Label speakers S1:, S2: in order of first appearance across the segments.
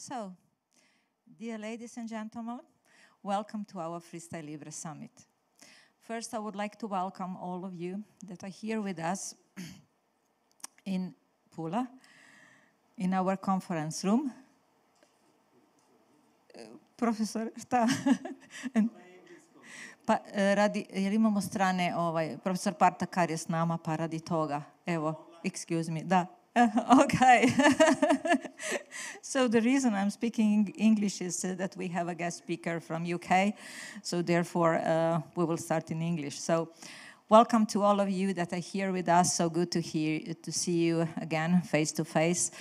S1: So, dear ladies and gentlemen, welcome to our Freestyle Libre Summit. First, I would like to welcome all of you that are here with us in Pula, in our conference room. Profesor, šta? Pa radi, jer imamo strane, profesor Partakar je s nama, pa radi toga. Evo, excuse me, da. Okay. So the reason I'm speaking English is that we have a guest speaker from UK, so therefore we will start in English. So welcome to all of you that are here with us. So good to see you again face to face.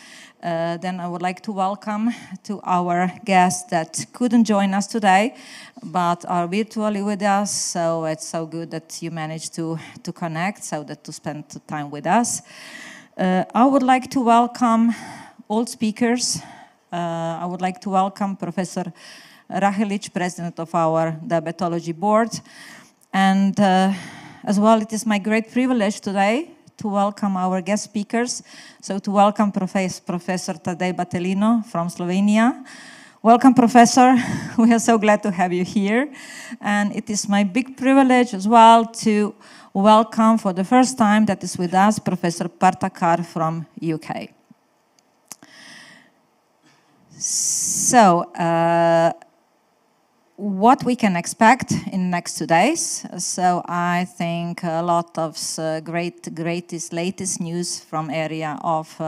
S1: Then I would like to welcome to our guests that couldn't join us today, but are virtually with us. So it's so good that you managed to connect, so that to spend time with us. I would like to welcome all speakers. I would like to welcome Professor Rahelic, President of our Diabetology Board. And as well, it is my great privilege today to welcome our guest speakers. So to welcome Professor Tadej Batelino from Slovenia. Welcome, Professor. We are so glad to have you here. And it is my big privilege as well to welcome for the first time that is with us Professor Partakar from UK. So, what we can expect in the next 2 days. So I think a lot of latest news from area of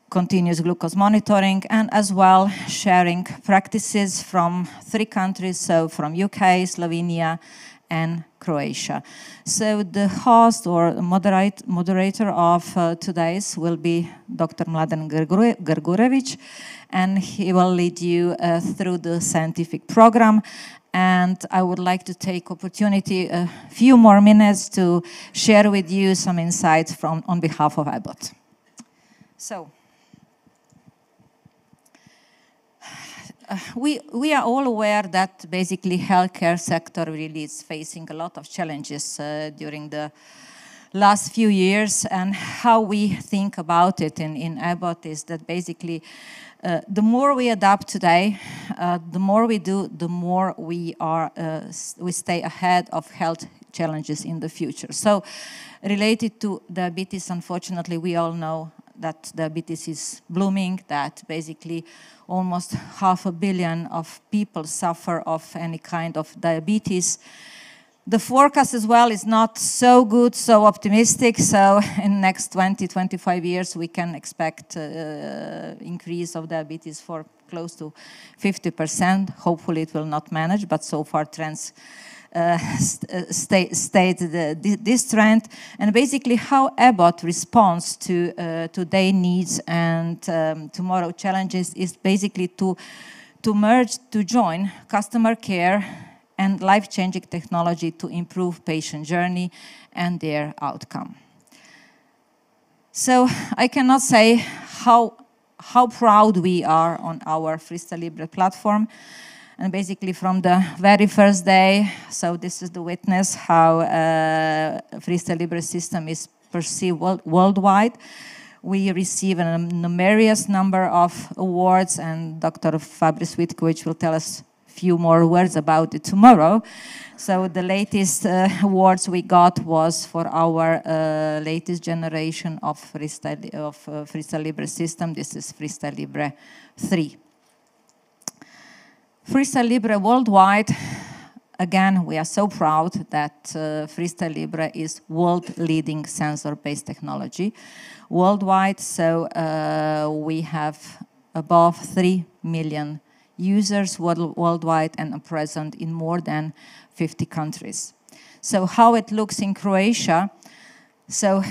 S1: continuous glucose monitoring, and as well sharing practices from 3 countries, so from UK, Slovenia, and Croatia. So the host or moderator of today's will be Dr. Mladen Grgurevic, and he will lead you through the scientific program. And I would like to take opportunity a few more minutes to share with you some insights on behalf of Abbott. So, we are all aware that basically healthcare sector really is facing a lot of challenges during the last few years, and how we think about it in Abbott is that basically the more we adapt today, the more we do, the more we stay ahead of health challenges in the future. So related to diabetes, unfortunately, we all know that diabetes is blooming, that basically almost 500 million of people suffer of any kind of diabetes. The forecast as well is not so good, so optimistic. So in the next 20-25 years, we can expect increase of diabetes for close to 50%. Hopefully it will not manage, but so far trends state this trend. And basically how Abbott responds to today's needs and tomorrow challenges is basically to merge, to join customer care and life-changing technology to improve patient journey and their outcome. So I cannot say how proud we are on our Freestyle Libre platform. And basically from the very first day, so this is the witness how Freestyle Libre system is perceived worldwide. We receive a numerous number of awards, and Dr. Fabrice Witkovic will tell us a few more words about it tomorrow. So the latest awards we got was for our latest generation of Freestyle Libre system. This is Freestyle Libre 3. Freestyle Libre worldwide, again, we are so proud that Freestyle Libre is world-leading sensor-based technology worldwide. So we have above 3 million users worldwide and are present in more than 50 countries. So how it looks in Croatia, so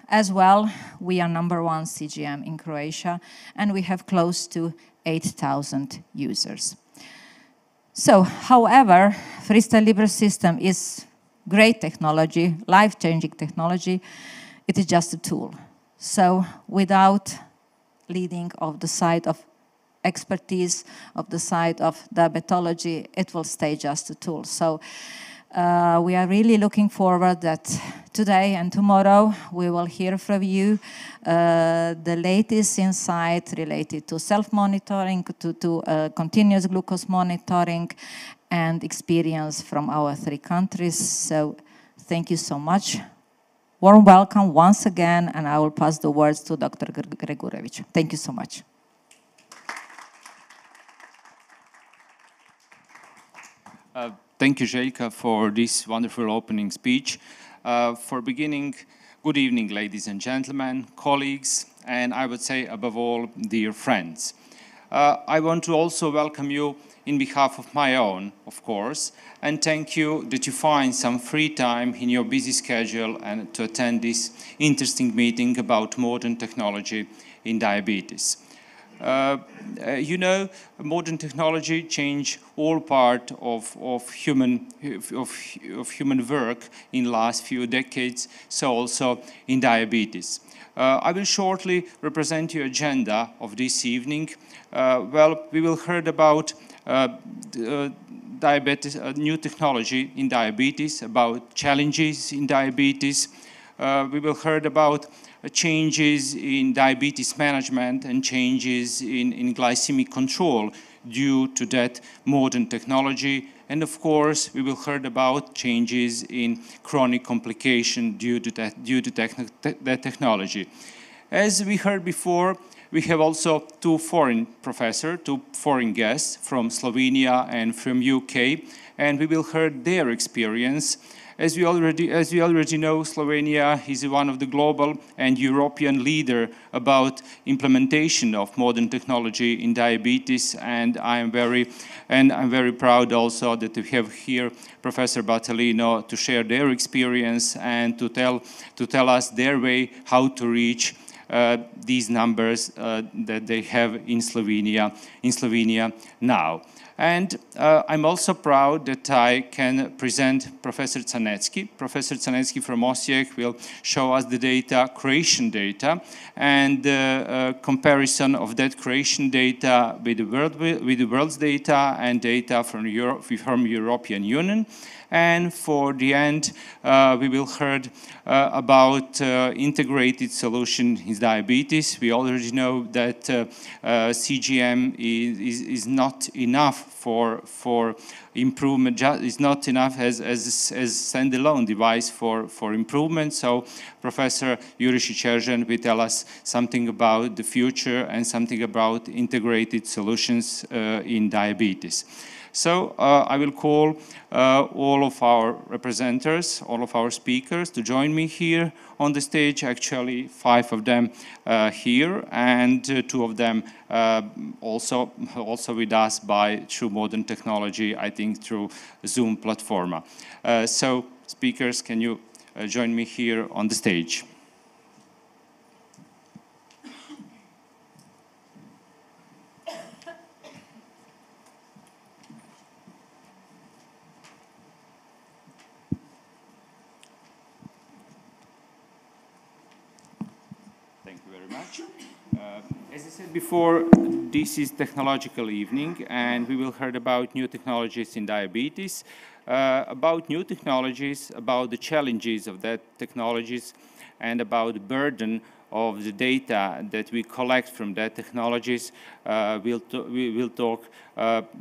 S1: as well, we are #1 CGM in Croatia, and we have close to 8,000 users. So, however, Freestyle Libre system is great technology, life-changing technology. It is just a tool. So, without leading of the side of expertise, of the side of diabetology, it will stay just a tool. So, We are really looking forward that today and tomorrow we will hear from you the latest insight related to self-monitoring, to continuous glucose monitoring, and experience from our 3 countries. So thank you so much. Warm welcome once again, and I will pass the words to Dr. Gregurevic. Thank you so much.
S2: Thank you, Željka, for this wonderful opening speech. For beginning, good evening, ladies and gentlemen, colleagues, and I would say, above all, dear friends. I want to also welcome you in behalf of my own, of course, and thank you that you find some free time in your busy schedule and to attend this interesting meeting about modern technology in diabetes. You know, modern technology changed all part of human work in last few decades, so also in diabetes. I will shortly represent your agenda of this evening. Well, we will hear about diabetes, new technology in diabetes, about challenges in diabetes. We will hear about changes in diabetes management and changes in glycemic control due to that modern technology. And of course, we will hear about changes in chronic complication due to that technology. As we heard before, we have also 2 foreign professors, 2 foreign guests from Slovenia and from UK, and we will hear their experience. As we already know, Slovenia is one of the global and European leader about implementation of modern technology in diabetes, and I'm very proud also that we have here Professor Battaglino to share their experience and to tell us their way how to reach these numbers that they have in Slovenia now. And I'm also proud that I can present Professor Czarnecki. Professor Czarnecki from Osijek will show us the data, Croatian data, and comparison of that Croatian data with the world's data and data from European Union. And for the end, we will hear about integrated solution in diabetes. We already know that CGM is not enough for improvement, is not enough as standalone device for improvement. So Professor Juri Šećeržan will tell us something about the future and something about integrated solutions in diabetes. So I will call all of our representatives, all of our speakers to join me here on the stage. Actually, 5 of them here, and 2 of them also with us through modern technology, I think through Zoom platform. So speakers, can you join me here on the stage? As I said before, this is technological evening, and we will hear about new technologies in diabetes, about new technologies, about the challenges of that technologies, and about the burden of the data that we collect from that technologies. We will talk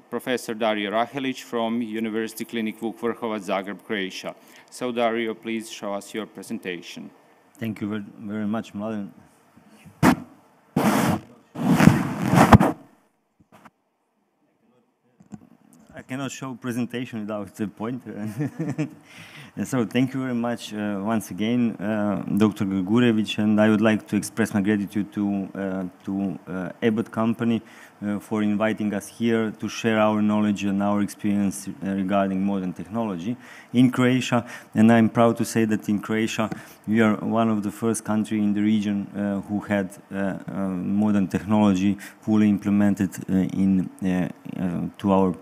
S2: Professor Dario Rahelic from University Clinic Vuk Vrhovac, Zagreb, Croatia. So Dario, please show us your presentation.
S3: Thank you very much, Mladen. I cannot show presentation without the pointer. And so thank you very much once again, Dr. Gregurevic, and I would like to express my gratitude to Abbott Company for inviting us here to share our knowledge and our experience regarding modern technology in Croatia. And I'm proud to say that in Croatia we are one of the first countries in the region who had modern technology fully implemented to our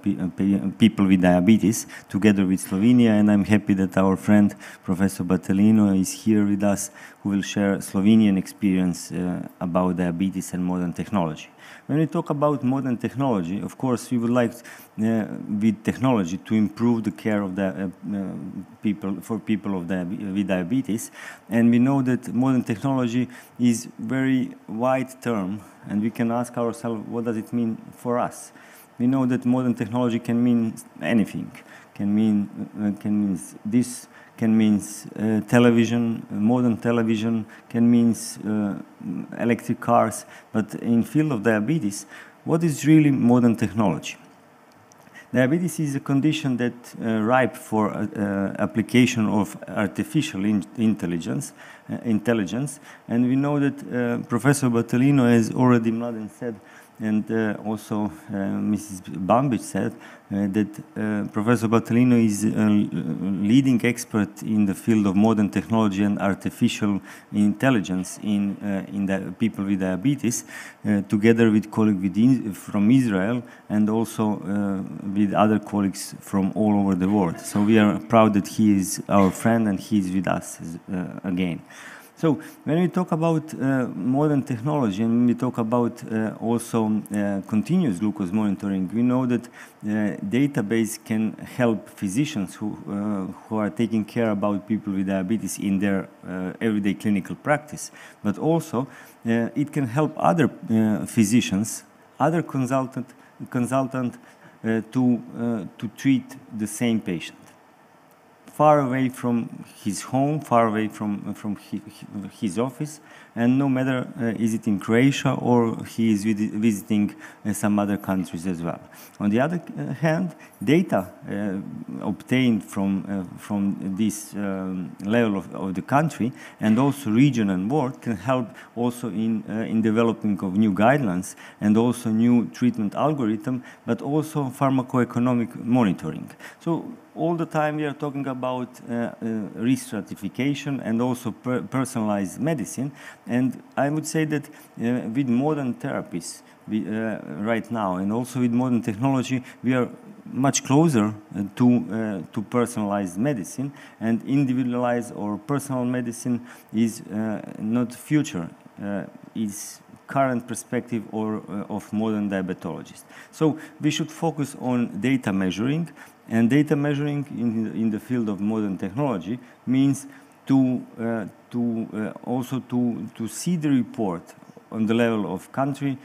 S3: people with diabetes, together with Slovenia, and I'm happy that our friend Professor Batalino is here with us, who will share Slovenian experience about diabetes and modern technology. When we talk about modern technology, of course, we would like, with technology, to improve the care of the people with diabetes, and we know that modern technology is very wide term, and we can ask ourselves, what does it mean for us? We know that modern technology can mean anything. Can mean this. Can mean television, modern television. Can mean electric cars. But in field of diabetes, what is really modern technology? Diabetes is a condition that ripe for application of artificial intelligence, and we know that Professor Batalino, as already Mladen said, and also Mrs. Bambic said, that Professor Batalino is a leading expert in the field of modern technology and artificial intelligence in the people with diabetes, together with colleagues from Israel and also with other colleagues from all over the world. So we are proud that he is our friend and he is with us again. So when we talk about modern technology and when we talk about also continuous glucose monitoring, we know that database can help physicians who are taking care about people with diabetes in their everyday clinical practice, but also it can help other physicians, other consultant to treat the same patient, far away from his home, far away from his office, and no matter is it in Croatia or he is visiting some other countries as well. On the other hand, data obtained from this level of the country and also region and world can help also in developing of new guidelines and also new treatment algorithm, but also pharmacoeconomic monitoring. So all the time we are talking about risk stratification and also personalized medicine, and I would say that with modern therapies right now and also with modern technology we are much closer to personalized medicine, and individualized or personal medicine is not future, is current perspective or of modern diabetologists. So we should focus on data measuring, and data measuring in the field of modern technology means also to see the report on the level of country,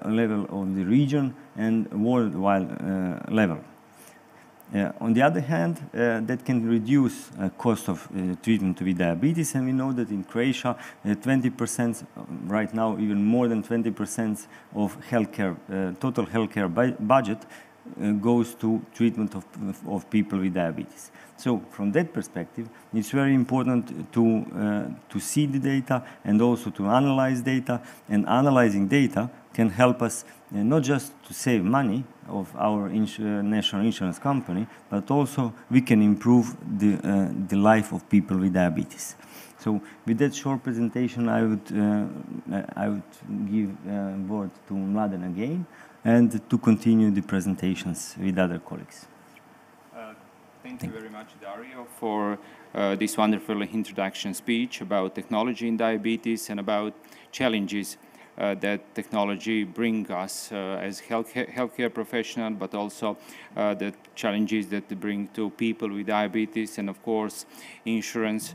S3: level of the region, and worldwide level. On the other hand, that can reduce cost of treatment with diabetes, and we know that in Croatia, 20%, right now even more than 20% of healthcare, total healthcare budget goes to treatment of people with diabetes. So from that perspective, it's very important to see the data and also to analyze data, and analyzing data can help us not just to save money of our national insurance company, but also we can improve the life of people with diabetes. So with that short presentation, I would give word to Mladen again, and to continue the presentations with other colleagues.
S2: Thank you very much, Dario, for this wonderful introduction speech about technology in diabetes and about challenges that technology brings us as healthcare professional, but also the challenges that they bring to people with diabetes, and of course, insurance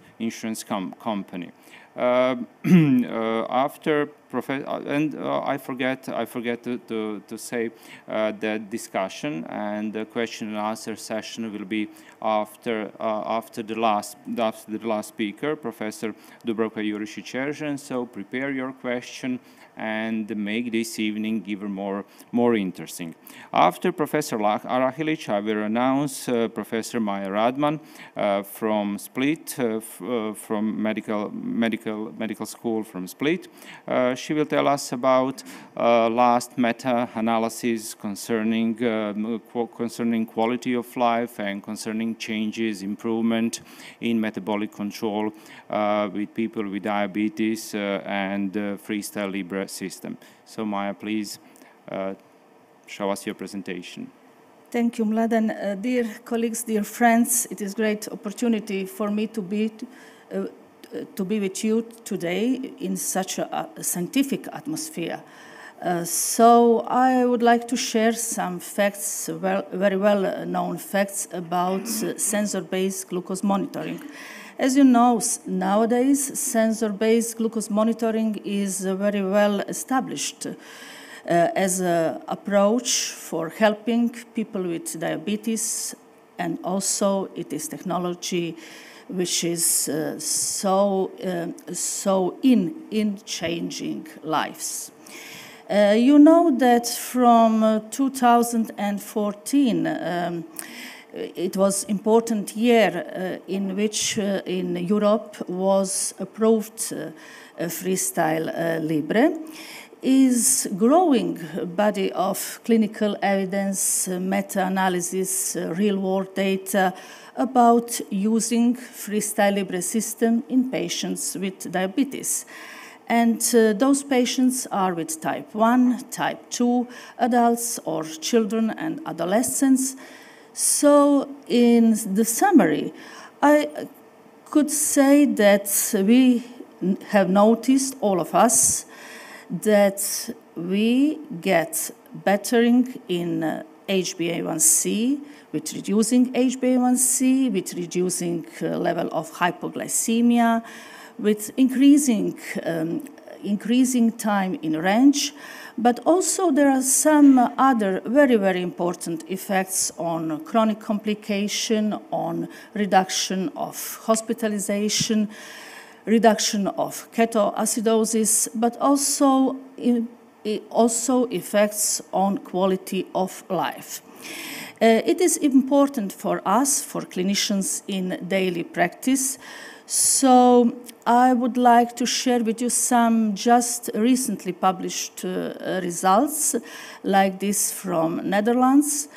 S2: company. After I forget to say that discussion and the question and answer session will be after the last speaker, Professor Dubravka Jurišić-Eržen. So prepare your question and make this evening even more interesting. After Professor Arahilic, I will announce Professor Maja Radman from Split, from medical school from Split. She will tell us about last meta-analysis concerning quality of life and concerning changes, improvement in metabolic control with people with diabetes and Freestyle Libre system. So Maja, please show us your presentation.
S4: Thank you, Mladen. Dear colleagues, dear friends, it is a great opportunity for me to be with you today in such a scientific atmosphere. So I would like to share some facts, very well-known facts about sensor-based glucose monitoring. As you know, nowadays, sensor-based glucose monitoring is very well established as an approach for helping people with diabetes, and also it is technology which is so in changing lives. You know that from 2014, it was an important year in which in Europe was approved Freestyle Libre. Is growing body of clinical evidence, meta-analysis, real-world data about using Freestyle Libre system in patients with diabetes. And those patients are with type 1, type 2, adults or children and adolescents. So in the summary, I could say that we have noticed, all of us, that we get bettering in HbA1c, with reducing HbA1c, with reducing level of hypoglycemia, with increasing time in range. But also there are some other very important effects on chronic complication, on reduction of hospitalization, reduction of ketoacidosis, but also effects on quality of life. It is important for us, for clinicians in daily practice. So I would like to share with you some just recently published results like this from Netherlands,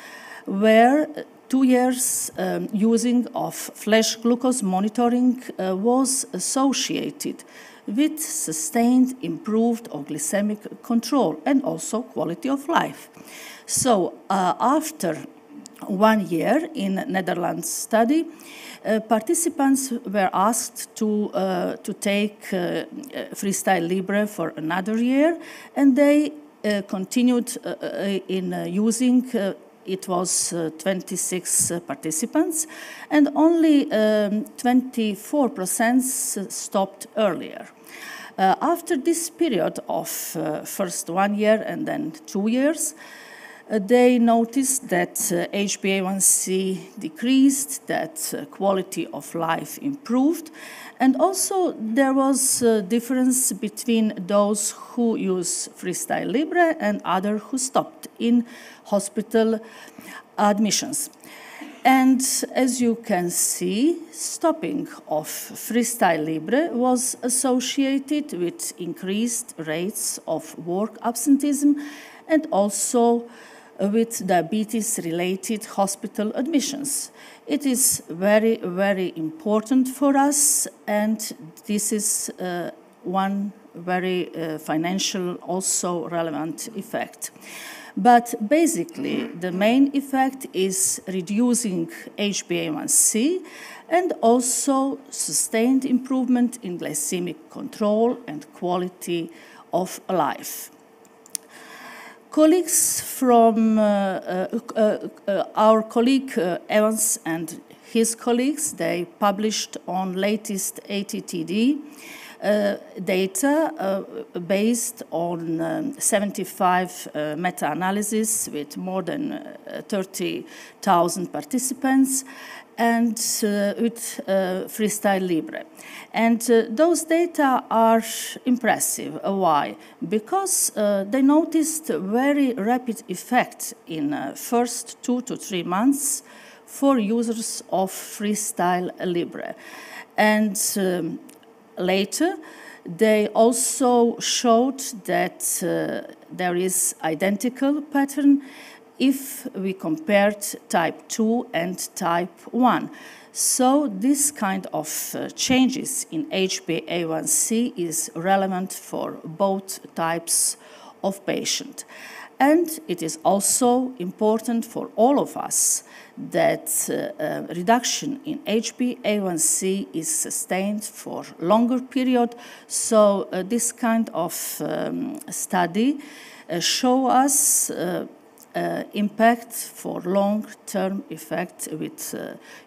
S4: where 2 years using of flash glucose monitoring was associated with sustained improved or glycemic control and also quality of life. So after 1 year in Netherlands study, participants were asked to take Freestyle Libre for another year, and they continued in using. It was 26 participants, and only 24% stopped earlier. After this period of first 1 year and then 2 years, they noticed that HbA1c decreased, that quality of life improved, and also there was a difference between those who use Freestyle Libre and others who stopped in hospital admissions. And as you can see, stopping of Freestyle Libre was associated with increased rates of work absenteeism and also with diabetes-related hospital admissions. It is very important for us, and this is one very financial also relevant effect. But basically, the main effect is reducing HbA1c and also sustained improvement in glycemic control and quality of life. Colleagues from our colleague Evans and his colleagues, they published on latest ATTD data based on 75 meta-analysis with more than 30,000 participants and with Freestyle Libre. And those data are impressive. Why? Because they noticed a very rapid effect in first 2 to 3 months for users of Freestyle Libre. And later, they also showed that there is identical pattern if we compared type 2 and type 1. So this kind of changes in HbA1c is relevant for both types of patient. And it is also important for all of us that reduction in HbA1c is sustained for longer period. So this kind of study show us impact for long-term effect with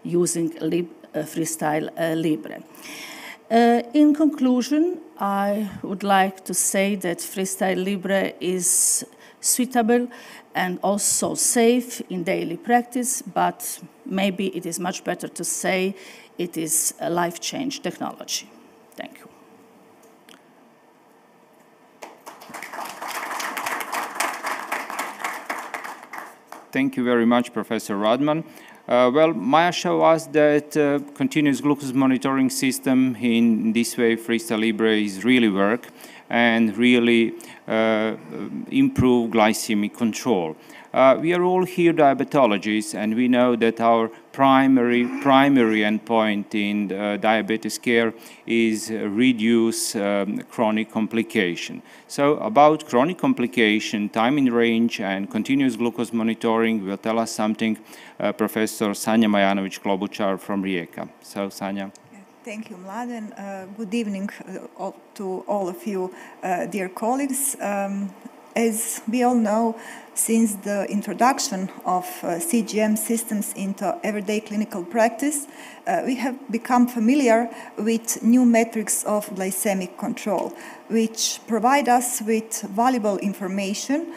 S4: using Freestyle Libre. In conclusion, I would like to say that Freestyle Libre is suitable and also safe in daily practice, but maybe it is much better to say it is a life-change technology. Thank you.
S2: Thank you very much, Professor Radman. Well, Maya showed us that continuous glucose monitoring system in this way, Freestyle Libre, is really work and really improve glycemic control. We are all here diabetologists, and we know that our primary endpoint in diabetes care is reduce chronic complication. So about chronic complication, time in range, and continuous glucose monitoring will tell us something Professor Sanja Majanović-Klobučar from Rijeka. So, Sanja.
S5: Thank you, Mladen. Good evening to all of you, dear colleagues. As we all know, since the introduction of CGM systems into everyday clinical practice, we have become familiar with new metrics of glycemic control, which provide us with valuable information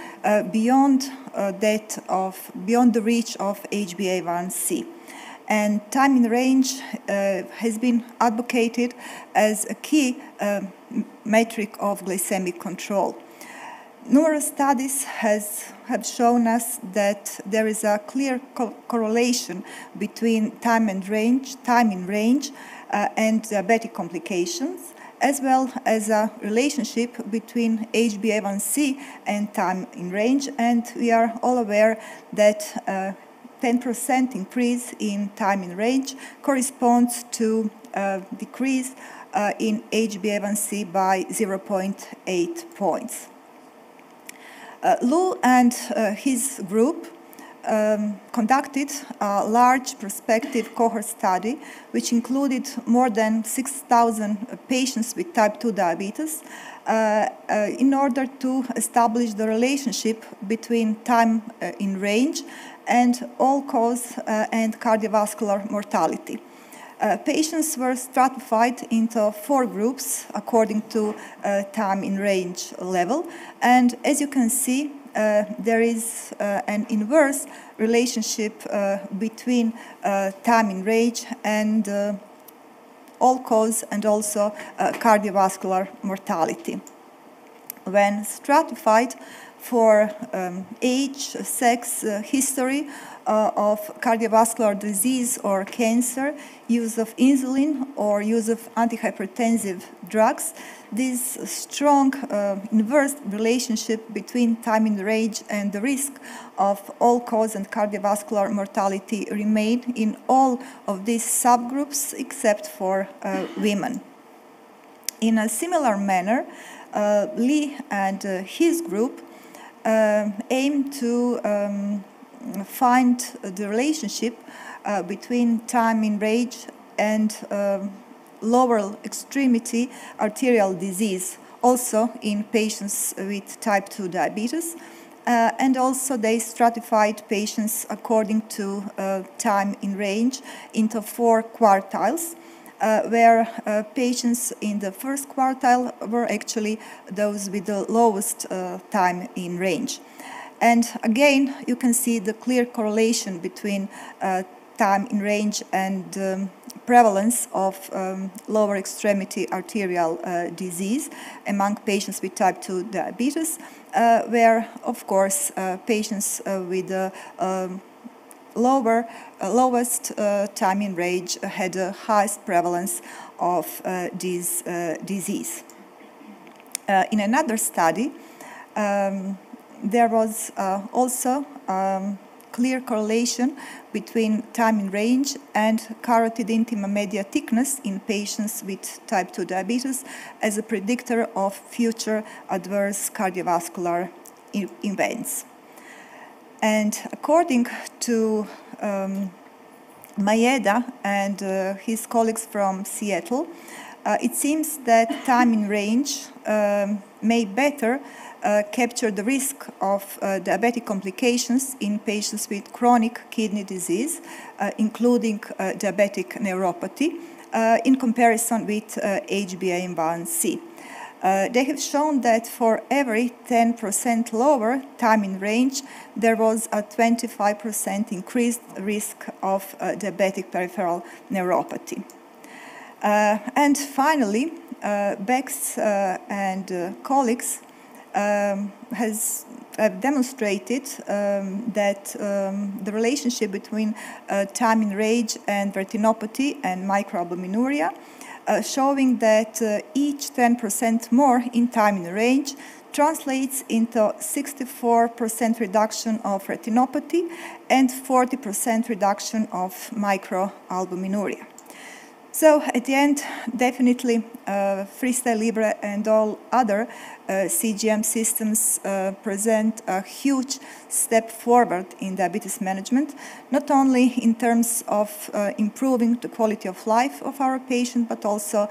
S5: beyond the reach of HbA1c. And time in range has been advocated as a key metric of glycemic control. Numerous studies have shown us that there is a clear correlation between time in range and diabetic complications, as well as a relationship between HbA1c and time in range. And we are all aware that 10% increase in time in range corresponds to a decrease in HbA1c by 0.8 points. Lou and his group conducted a large prospective cohort study, which included more than 6,000 patients with type 2 diabetes, in order to establish the relationship between time in range and all-cause and cardiovascular mortality. Patients were stratified into 4 groups according to time in range level, and as you can see, there is an inverse relationship between time in range and all-cause and also cardiovascular mortality. When stratified for age, sex, history of cardiovascular disease or cancer, use of insulin or use of antihypertensive drugs, this strong inverse relationship between time in range and the risk of all-cause and cardiovascular mortality remain in all of these subgroups except for women. In a similar manner, Lee and his group aim to find the relationship between time in range and lower extremity arterial disease, also in patients with type 2 diabetes. And also they stratified patients according to time in range into 4 quartiles, where patients in the first quartile were actually those with the lowest time in range. And again, you can see the clear correlation between time in range and prevalence of lower extremity arterial disease among patients with type 2 diabetes, where, of course, patients with the lowest time in range had the highest prevalence of this disease. In another study, there was also clear correlation between time in range and carotid intima media thickness in patients with type 2 diabetes as a predictor of future adverse cardiovascular events. And according to Maeda and his colleagues from Seattle, it seems that time in range may better capture the risk of diabetic complications in patients with chronic kidney disease, including diabetic neuropathy, in comparison with HbA1c. They have shown that for every 10% lower time in range, there was a 25% increased risk of diabetic peripheral neuropathy. And finally, Bex and colleagues have demonstrated that the relationship between time in range and retinopathy and microalbuminuria, showing that each 10% more in time in range translates into 64% reduction of retinopathy and 40% reduction of microalbuminuria. So at the end, definitely Freestyle Libre and all other CGM systems present a huge step forward in diabetes management, not only in terms of improving the quality of life of our patient, but also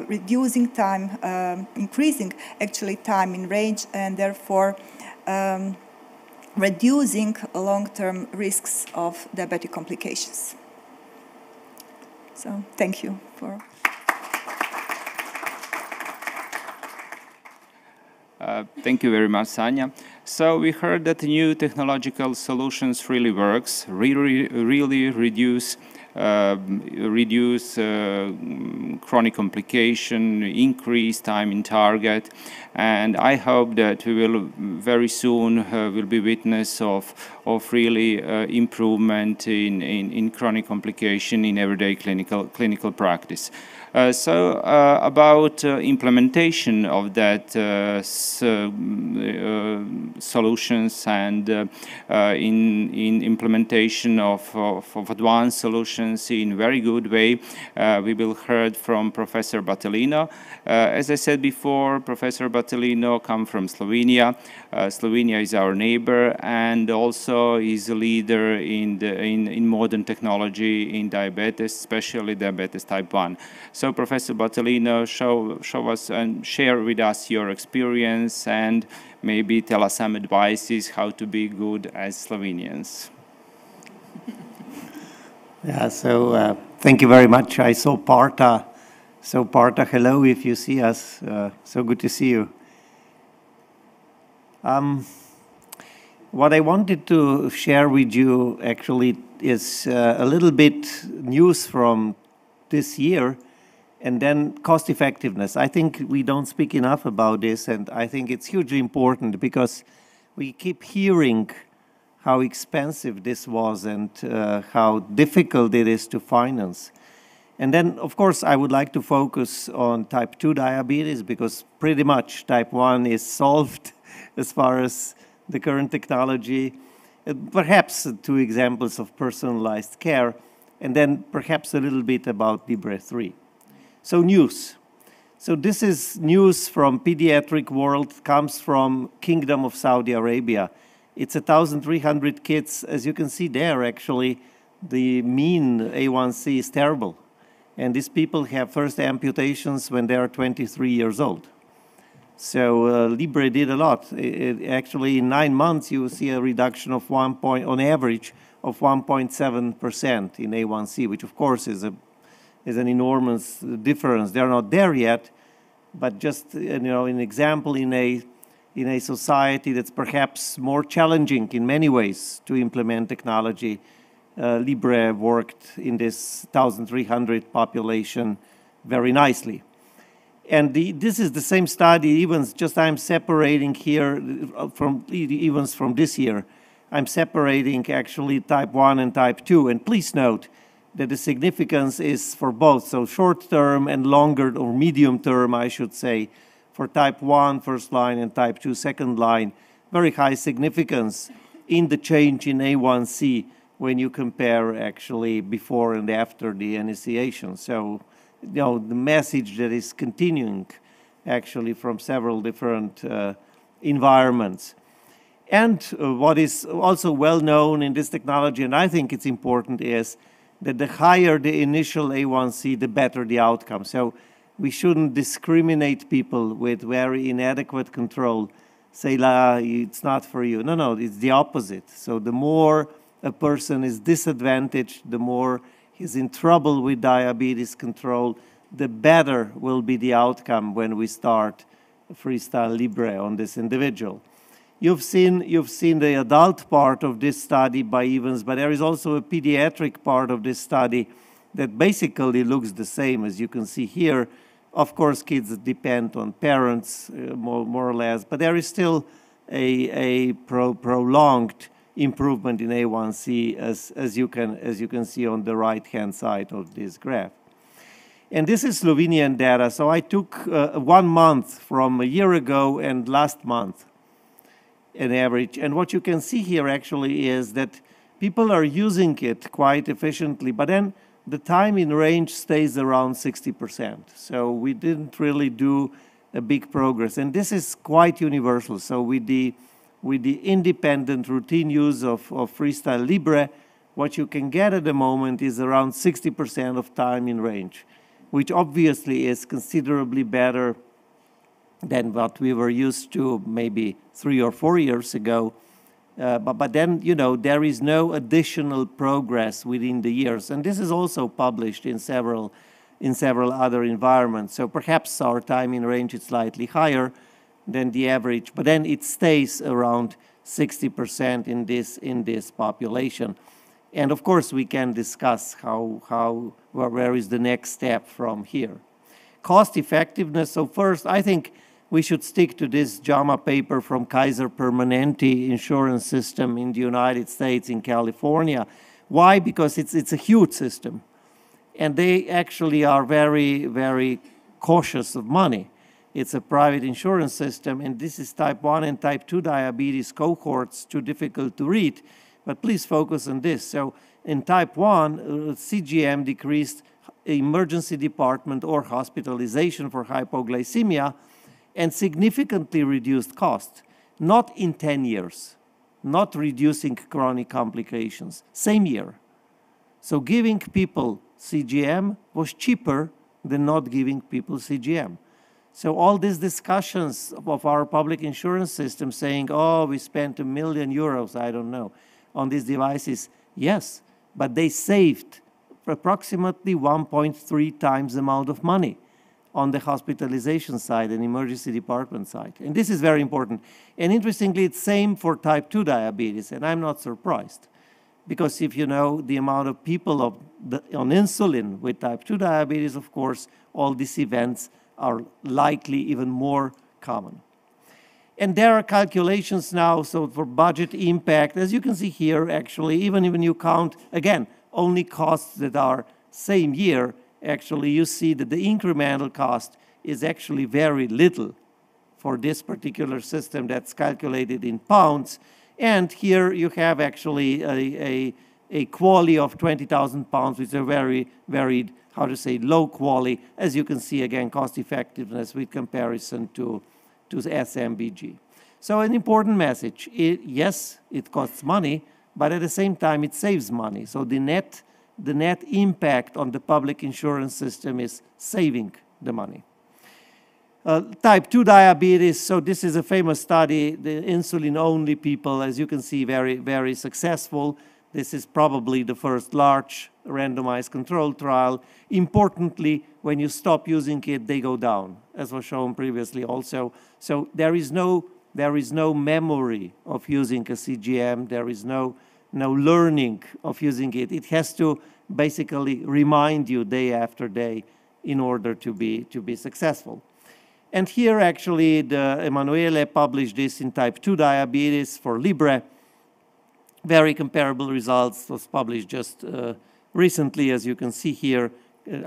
S5: reducing time, increasing actually time in range, and therefore reducing long-term risks of diabetic complications. So thank you for.
S2: Thank you very much, Sanja. So we heard that the new technological solutions really works, really reduce chronic complication, increase time in target, and I hope that we will very soon will be witness of really improvement in chronic complication in everyday clinical practice. So about implementation of that solutions and in implementation of advanced solutions in very good way, we will heard from Professor Battelino. As I said before, Professor Battelino comes from Slovenia. Slovenia is our neighbor and also is a leader in modern technology in diabetes, especially diabetes type 1. So Professor Battelino, show us and share with us your experience and maybe tell us some advices how to be good as Slovenians.
S6: Yeah, so thank you very much. I saw Parta. So Parta, hello if you see us. So good to see you. What I wanted to share with you actually is a little bit news from this year and then cost effectiveness. I think we don't speak enough about this, and I think it's hugely important because we keep hearing how expensive this was and how difficult it is to finance. And then, of course, I would like to focus on type 2 diabetes because pretty much type 1 is solved as far as the current technology. Perhaps 2 examples of personalized care, and then perhaps a little bit about Libre 3. So news. So this is news from pediatric world, comes from Kingdom of Saudi Arabia. It's 1,300 kids. As you can see there, actually, the mean A1C is terrible. And these people have first amputations when they are 23 years old. So Libre did a lot. Actually, in 9 months, you see a reduction of on average of 1.7% in A1C, which of course is an enormous difference. They're not there yet, but just an example in a society that's perhaps more challenging in many ways to implement technology. Libre worked in this 1,300 population very nicely. And this is the same study, even just I'm separating here from events from this year. I'm separating actually type 1 and type 2. And please note that the significance is for both, so short term and longer or medium term, I should say, for type 1 first line and type 2 second line, very high significance in the change in A1C when you compare actually before and after the initiation. So, the message that is continuing actually from several different environments. And what is also well known in this technology, and I think it's important, is that the higher the initial A1C, the better the outcome. So we shouldn't discriminate people with very inadequate control, say, la, it's not for you. No, no, it's the opposite. So the more a person is disadvantaged, the more he's in trouble with diabetes control, the better will be the outcome when we start Freestyle Libre on this individual. You've seen the adult part of this study by Evans, but there is also a pediatric part of this study that basically looks the same, as you can see here. Of course, kids depend on parents more or less, but there is still a prolonged improvement in A1C, as you can see on the right-hand side of this graph. And this is Slovenian data. So I took 1 month from a year ago and last month, an average. And what you can see here actually is that people are using it quite efficiently, but then the time in range stays around 60%. So we didn't really do a big progress. And this is quite universal. So with the independent routine use of Freestyle Libre, what you can get at the moment is around 60% of time in range, which obviously is considerably better than what we were used to maybe 3 or 4 years ago. But then, you know, there is no additional progress within the years. And this is also published in several other environments. So perhaps our time in range is slightly higher than the average, but then it stays around 60% in this population. And of course, we can discuss where is the next step from here. Cost effectiveness. So first, I think we should stick to this JAMA paper from Kaiser Permanente insurance system in the United States, in California. Why? Because it's a huge system. And they actually are very, very cautious of money. It's a private insurance system, and this is type 1 and type 2 diabetes cohorts, too difficult to read. But please focus on this. So in type 1, CGM decreased emergency department or hospitalization for hypoglycemia and significantly reduced cost. Not in 10 years, not reducing chronic complications, same year. So giving people CGM was cheaper than not giving people CGM. So all these discussions of our public insurance system saying, oh, we spent €1 million, I don't know, on these devices, yes, but they saved approximately 1.3 times the amount of money on the hospitalization side and emergency department side. And this is very important. And interestingly, it's same for type 2 diabetes, and I'm not surprised. Because if you know the amount of people on insulin with type 2 diabetes, of course, all these events are likely even more common. And there are calculations now, so for budget impact, as you can see here, actually, even when you count, again, only costs that are same year, actually you see that the incremental cost is actually very little for this particular system that's calculated in pounds. And here you have actually a quality of 20,000 pounds, which are very, very, how to say, low quality. As you can see, again, cost effectiveness with comparison to SMBG. So an important message, yes, it costs money, but at the same time, it saves money. So the net impact on the public insurance system is saving the money. Type 2 diabetes, so this is a famous study, the insulin-only people, as you can see, very, very successful. This is probably the first large randomized control trial. Importantly, when you stop using it, they go down, as was shown previously also. So there is no memory of using a CGM. There is no learning of using it. It has to basically remind you day after day in order to be successful. And here, actually, Emanuele published this in type 2 diabetes for Libre. Very comparable results, was published just recently, as you can see here,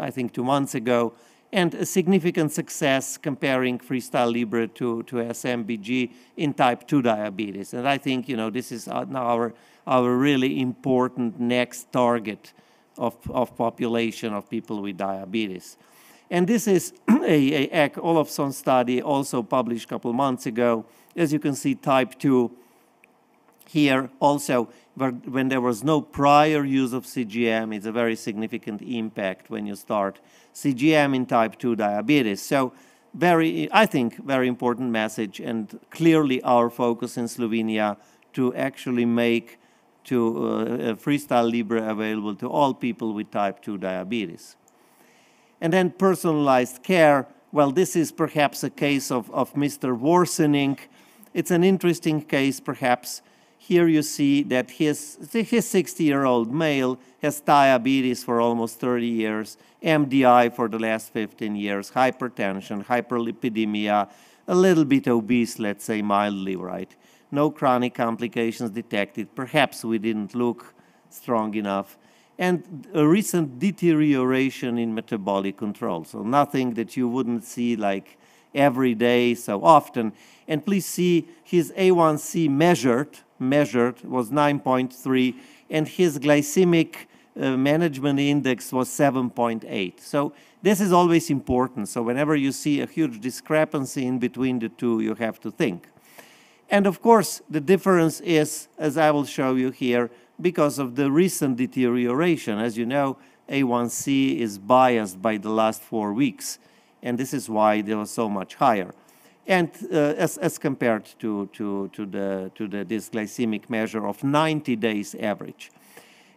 S6: I think 2 months ago, and a significant success comparing Freestyle Libre to SMBG in type 2 diabetes. And I think, you know, this is now our really important next target of population of people with diabetes. And this is a Olofsson study also published a couple months ago. As you can see, type 2 Here also, when there was no prior use of CGM, it's a very significant impact when you start CGM in type 2 diabetes. So I think, very important message, and clearly our focus in Slovenia to actually make Freestyle Libre available to all people with type 2 diabetes. And then personalized care. Well, this is perhaps a case of Mr. Worsening. It's an interesting case, perhaps. Here you see that his 60-year-old male has diabetes for almost 30 years, MDI for the last 15 years, hypertension, hyperlipidemia, a little bit obese, let's say mildly, right? No chronic complications detected. Perhaps we didn't look strong enough. And a recent deterioration in metabolic control. So nothing that you wouldn't see like every day so often. And please see his A1C measured was 9.3, and his glycemic management index was 7.8. So this is always important. So whenever you see a huge discrepancy in between the two, you have to think. And of course, the difference is, as I will show you here, because of the recent deterioration. As you know, A1C is biased by the last 4 weeks, and this is why they were so much higher. And as compared to this glycemic measure of 90 days average.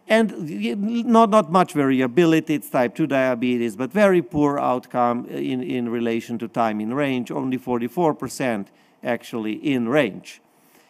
S6: And not much variability, it's type 2 diabetes, but very poor outcome in relation to time in range, only 44% actually in range.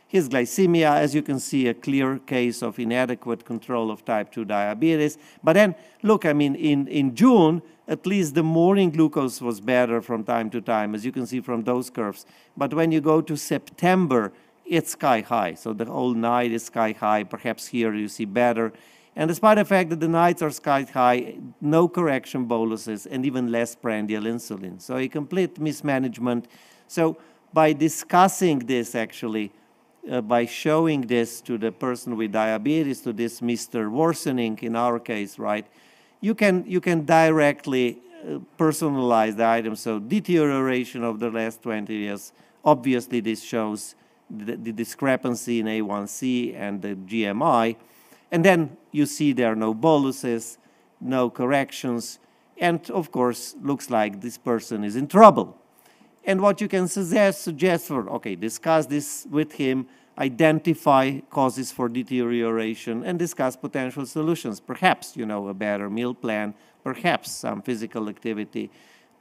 S6: His glycemia, as you can see, a clear case of inadequate control of type 2 diabetes. But then, look, I mean, in June, at least the morning glucose was better from time to time, as you can see from those curves. But when you go to September, it's sky high. So the whole night is sky high. Perhaps here you see better. And despite the fact that the nights are sky high, no correction boluses and even less prandial insulin. So a complete mismanagement. So by discussing this, actually, by showing this to the person with diabetes, to this Mr. Worsening in our case, right, you can directly personalize the item. So deterioration of the last 20 years, obviously this shows the discrepancy in A1C and the GMI. And then you see there are no boluses, no corrections, and of course looks like this person is in trouble. And what you can suggest for, okay, discuss this with him, identify causes for deterioration, and discuss potential solutions. Perhaps, you know, a better meal plan, perhaps some physical activity,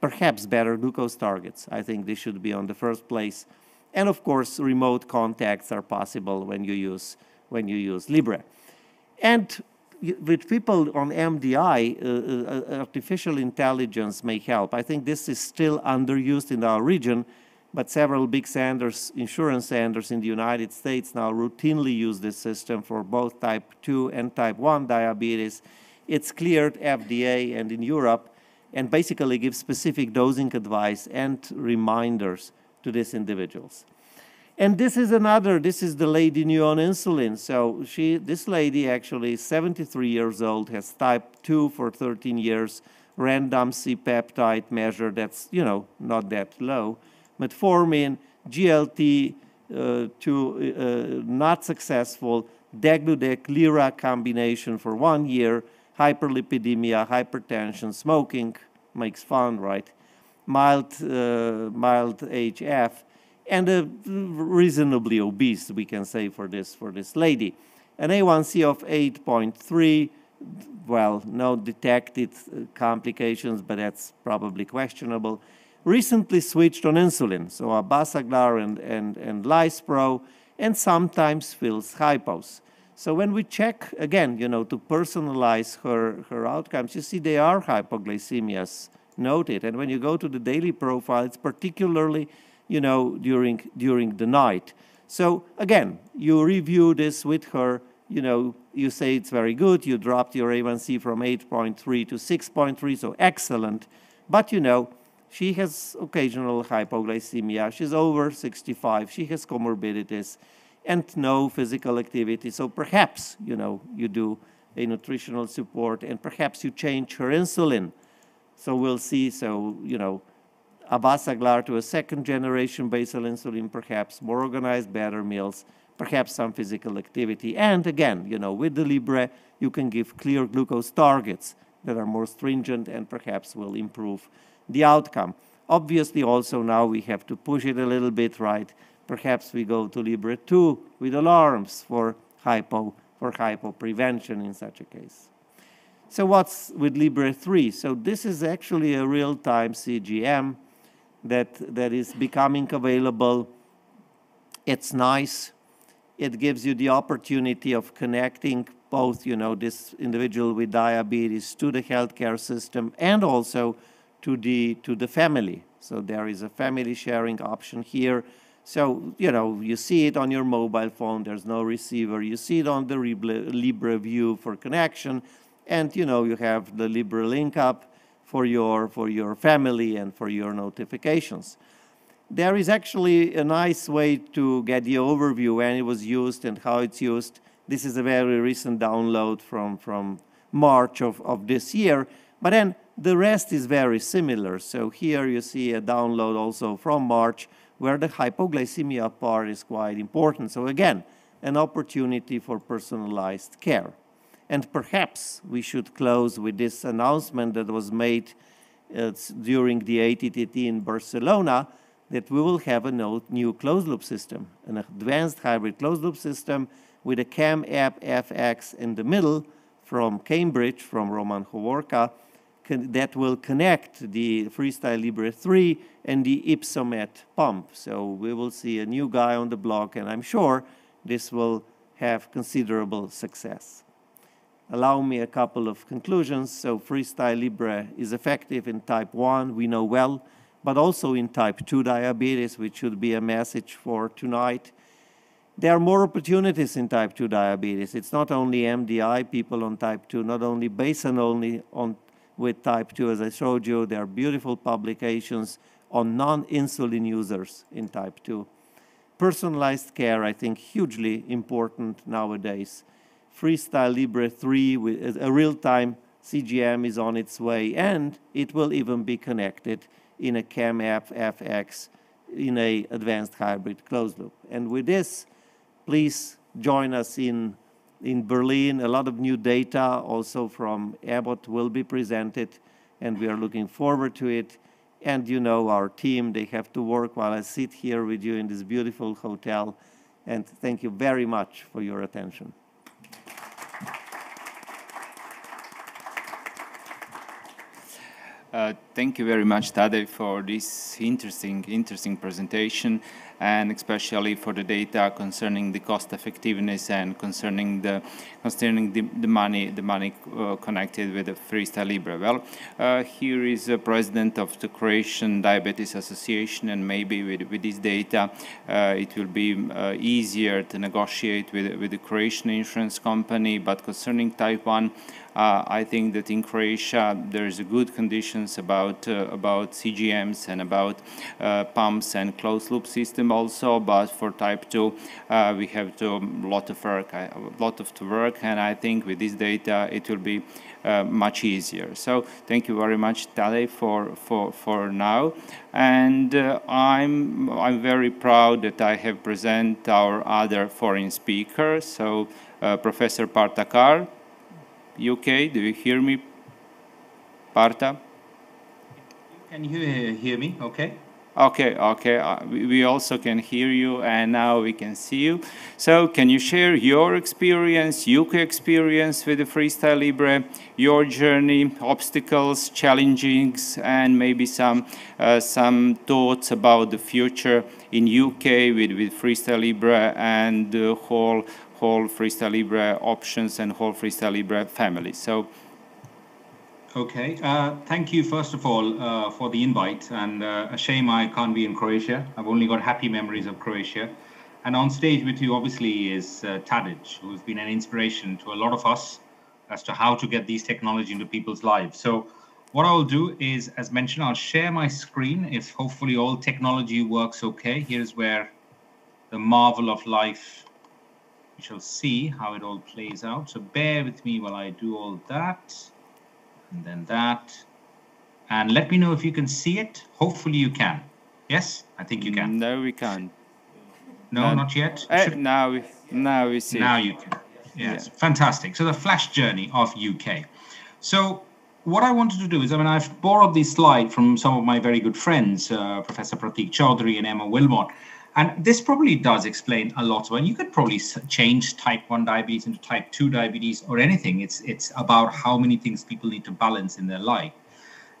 S6: perhaps better glucose targets. I think this should be on the first place. And of course, remote contacts are possible when you use Libre. And with people on MDI, artificial intelligence may help. I think this is still underused in our region, but several big insurance centers in the United States now routinely use this system for both type 2 and type 1 diabetes. It's cleared FDA and in Europe, and basically gives specific dosing advice and reminders to these individuals. And this is the lady new on insulin. So this lady actually is 73 years old, has type 2 for 13 years, random C-peptide measure that's, you know, not that low. Metformin, GLT-2 not successful, degludec-lira combination for 1 year, hyperlipidemia, hypertension, smoking, makes fun, right? Mild HF. And reasonably obese, we can say, for this lady. An A1C of 8.3, well, no detected complications, but that's probably questionable. Recently switched on insulin, so Abasaglar and Lispro, and sometimes feels hypos. So when we check, again, you know, to personalize her outcomes, you see there are hypoglycemias noted. And when you go to the daily profile, it's particularly, you know, during the night. So again, you review this with her, you know, you say it's very good, you dropped your A1C from 8.3 to 6.3, so excellent. But you know, she has occasional hypoglycemia, she's over 65, she has comorbidities, and no physical activity. So perhaps, you know, you do a nutritional support, and perhaps you change her insulin. So we'll see, so, you know, Abasaglar to a second generation basal insulin, perhaps more organized, better meals, perhaps some physical activity. And again, you know, with the Libre, you can give clear glucose targets that are more stringent and perhaps will improve the outcome. Obviously, also now we have to push it a little bit, right? Perhaps we go to Libre 2 with alarms for hypo prevention in such a case. So what's with Libre 3? So this is actually a real-time CGM that is becoming available. It's nice. It gives you the opportunity of connecting both, you know, this individual with diabetes to the healthcare system and also to the family. So there is a family sharing option here. So, you know, you see it on your mobile phone, there's no receiver. You see it on the Libre View for connection, and, you know, you have the Libre link up for your family and for your notifications. There is actually a nice way to get the overview when it was used and how it's used. This is a very recent download from March of this year, but then the rest is very similar. So here you see a download also from March, where the hypoglycemia part is quite important. So again, an opportunity for personalized care. And perhaps we should close with this announcement that was made during the ATTT in Barcelona, that we will have a new closed-loop system, an advanced hybrid closed-loop system with a CAM-app FX in the middle from Cambridge, from Roman Hovorka, that will connect the Freestyle Libre 3 and the Ypsomed pump. So we will see a new guy on the block, and I'm sure this will have considerable success. Allow me a couple of conclusions. So Freestyle Libre is effective in type 1, we know well, but also in type 2 diabetes, which should be a message for tonight. There are more opportunities in type 2 diabetes. It's not only MDI people on type 2, not only Basin only with type 2, as I showed you. There are beautiful publications on non-insulin users in type 2. Personalized care, I think, hugely important nowadays. Freestyle Libre 3 with a real-time CGM is on its way, and it will even be connected in a CAM-app FX in an advanced hybrid closed loop. And with this, please join us in Berlin. A lot of new data also from Abbott will be presented, and we are looking forward to it. And you know our team, they have to work while I sit here with you in this beautiful hotel. And thank you very much for your attention.
S2: Thank you very much, Tadej, for this interesting presentation, and especially for the data concerning the cost effectiveness and concerning the money connected with the Freestyle Libre. Well, here is the president of the Croatian Diabetes Association, and maybe with this data, it will be easier to negotiate with the Croatian insurance company. But concerning type 1, I think that in Croatia there is good conditions about CGMs and about pumps and closed loop system also. But for type 2, we have a lot of work, and I think with this data it will be much easier. So thank you very much, Tadej, for now. And I'm very proud that I have presented our other foreign speaker. So Professor Partha Kar, UK, do you hear me, Partha?
S7: Can you hear me? Okay.
S2: Okay. We also can hear you, and now we can see you. So can you share your experience, UK experience with the Freestyle Libre, your journey, obstacles, challenges, and maybe some thoughts about the future in UK with Freestyle Libre and the whole Freestyle Libre options and whole Freestyle Libre family. So,
S7: okay. Thank you, first of all, for the invite. And a shame I can't be in Croatia. I've only got happy memories of Croatia. And on stage with you, obviously, is Tadej, who's been an inspiration to a lot of us as to how to get these technology into people's lives. So what I'll do is, as mentioned, I'll share my screen if hopefully all technology works okay. Here's where the marvel of life, we shall see how it all plays out. So bear with me while I do all that, and then that. And let me know if you can see it. Hopefully you can. Yes, I think you can.
S2: No, we can't.
S7: No, not yet.
S2: Now we see.
S7: Now you can. Yes, yeah. Fantastic. So the flash journey of UK. So what I wanted to do is, I've borrowed this slide from some of my very good friends, Professor Pratik Chaudhary and Emma Wilmot, and this probably does explain a lot. Well, you could probably change type 1 diabetes into type 2 diabetes or anything. It's about how many things people need to balance in their life.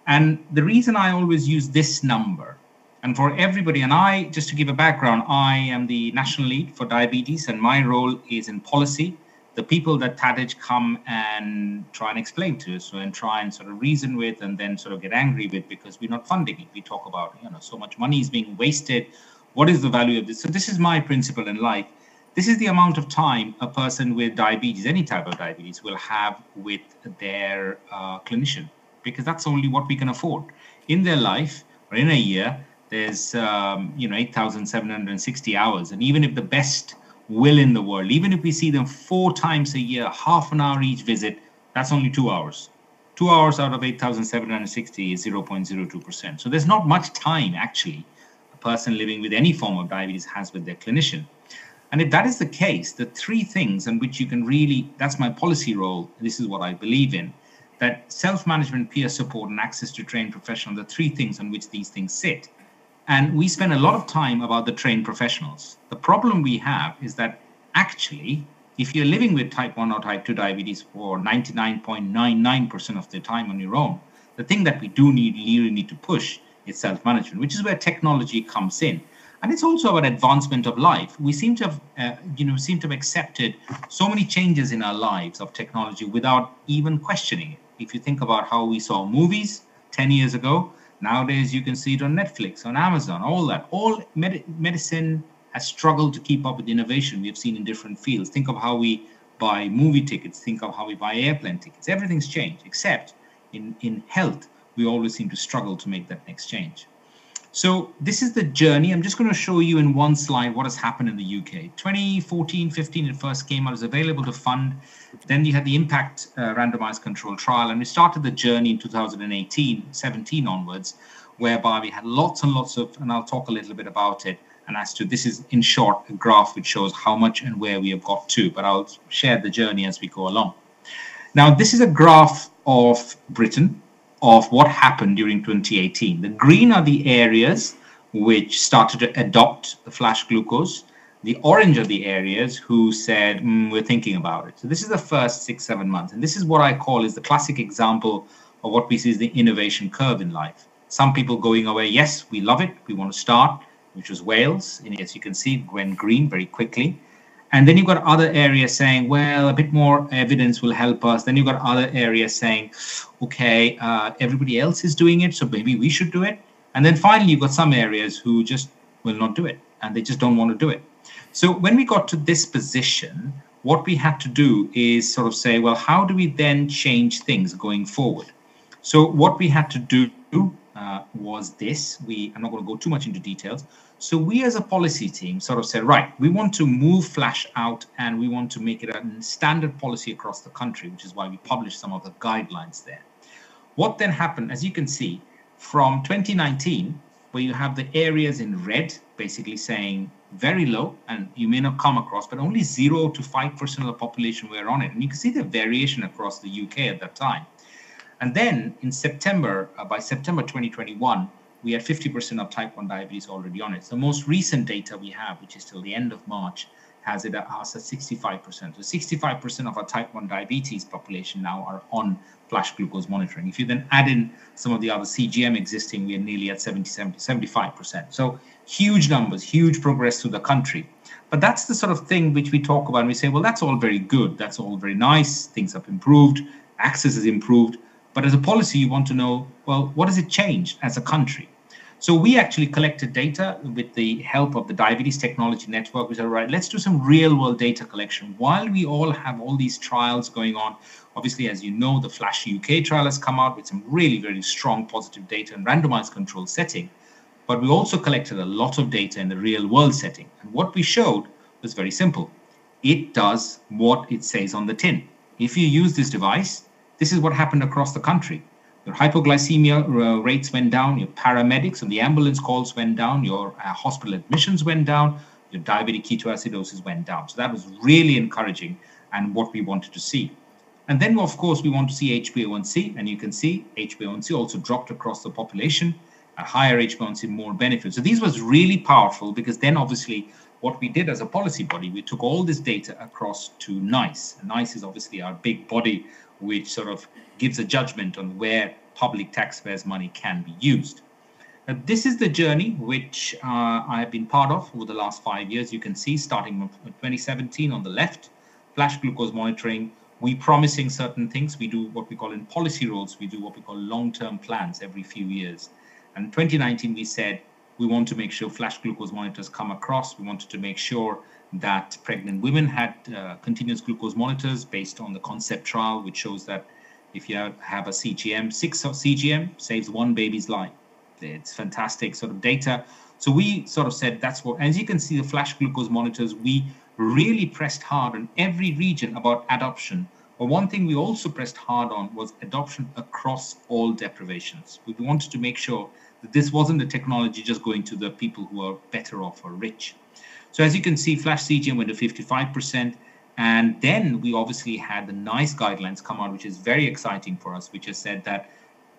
S7: And the reason I always use this number, and for everybody, and just to give a background, I am the national lead for diabetes, and my role is in policy. The people that Tadej come and try and explain to us and try and sort of reason with and then sort of get angry with because we're not funding it. We talk about, so much money is being wasted. What is the value of this? So this is my principle in life. This is the amount of time a person with diabetes, any type of diabetes, will have with their clinician, because that's only what we can afford. In their life or in a year, there's 8,760 hours. And even if the best will in the world, even if we see them 4 times a year, half an hour each visit, that's only 2 hours. 2 hours out of 8,760 is 0.02%. So there's not much time, actually, a person living with any form of diabetes has with their clinician. And if that is the case, the 3 things in which you can really, that's my policy role, this is what I believe in, that self-management, peer support, and access to trained professionals, the 3 things on which these things sit. And we spend a lot of time about the trained professionals. The problem we have is that actually, if you're living with type 1 or type 2 diabetes for 99.99% of the time on your own, the thing that we really need to push is self-management, which is where technology comes in. And it's also about advancement of life. We seem to have, accepted so many changes in our lives of technology without even questioning it. If you think about how we saw movies 10 years ago, nowadays you can see it on Netflix, on Amazon, all that. All medicine has struggled to keep up with innovation we have seen in different fields. Think of how we buy movie tickets. Think of how we buy airplane tickets. Everything's changed, except in health, we always seem to struggle to make that next change. So this is the journey. I'm just going to show you in one slide what has happened in the UK. 2014-15, it first came out, it was available to fund. Then you had the impact randomized control trial, and we started the journey in 2018-17 onwards, whereby we had lots and lots of, and I'll talk a little bit about it, and as to, this is in short a graph which shows how much and where we have got to, but I'll share the journey as we go along. Now, this is a graph of Britain, of what happened during 2018. The green are the areas which started to adopt the flash glucose. The orange are the areas who said, we're thinking about it. So this is the first 6-7 months. And this is what I call is the classic example of what we see as the innovation curve in life. Some people going away, yes, we love it, we want to start, which was Wales. And as you can see, it went green very quickly. And then you've got other areas saying, well, a bit more evidence will help us. Then you've got other areas saying, okay, everybody else is doing it, so maybe we should do it. And then finally, you've got some areas who just will not do it, and they just don't want to do it. So when we got to this position, what we had to do is sort of say, well, how do we then change things going forward? So what we had to do was this. I'm not going to go too much into details. So we as a policy team sort of said, right, we want to move flash out and we want to make it a standard policy across the country, which is why we published some of the guidelines there. What then happened, as you can see, from 2019, where you have the areas in red, basically saying very low, and you may not come across, but only 0 to 5% of the population were on it. And you can see the variation across the UK at that time. And then in September, by September 2021, we had 50% of type 1 diabetes already on it. So the most recent data we have, which is till the end of March, has it at 65%. So 65% of our type 1 diabetes population now are on flash glucose monitoring. If you then add in some of the other CGM existing, we are nearly at 75%. So huge numbers, huge progress through the country. But that's the sort of thing which we talk about and we say, well, that's all very good. That's all very nice. Things have improved. Access is improved. But as a policy, you want to know, well, what has it changed as a country? So we actually collected data with the help of the Diabetes Technology Network. We said, right, let's do some real world data collection. While we all have all these trials going on, obviously, as you know, the Flash UK trial has come out with some really, very strong positive data and randomized control setting. But we also collected a lot of data in the real world setting. And what we showed was very simple. It does what it says on the tin. If you use this device, this is what happened across the country. Your hypoglycemia rates went down, your paramedics and the ambulance calls went down, your hospital admissions went down, your diabetic ketoacidosis went down. So that was really encouraging and what we wanted to see. And then, of course, we want to see HbA1c, and you can see HbA1c also dropped across the population. A higher HbA1c, more benefits. So these was really powerful, because then obviously what we did as a policy body, we took all this data across to NICE. And NICE is obviously our big body, which sort of gives a judgment on where public taxpayers' money can be used. This is the journey which I have been part of over the last 5 years. You can see starting from 2017 on the left, flash glucose monitoring. We promising certain things. We do what we call in policy roles, we do what we call long-term plans every few years. And in 2019, we said we want to make sure flash glucose monitors come across. We wanted to make sure that pregnant women had continuous glucose monitors based on the concept trial, which shows that if you have a CGM, 6 CGM saves 1 baby's life. It's fantastic sort of data. So we sort of said that's what, as you can see, the flash glucose monitors, we really pressed hard in every region about adoption. But one thing we also pressed hard on was adoption across all deprivations. We wanted to make sure that this wasn't a technology just going to the people who are better off or rich. So as you can see, flash CGM went to 55%. And then we obviously had the NICE guidelines come out, which is very exciting for us, which has said that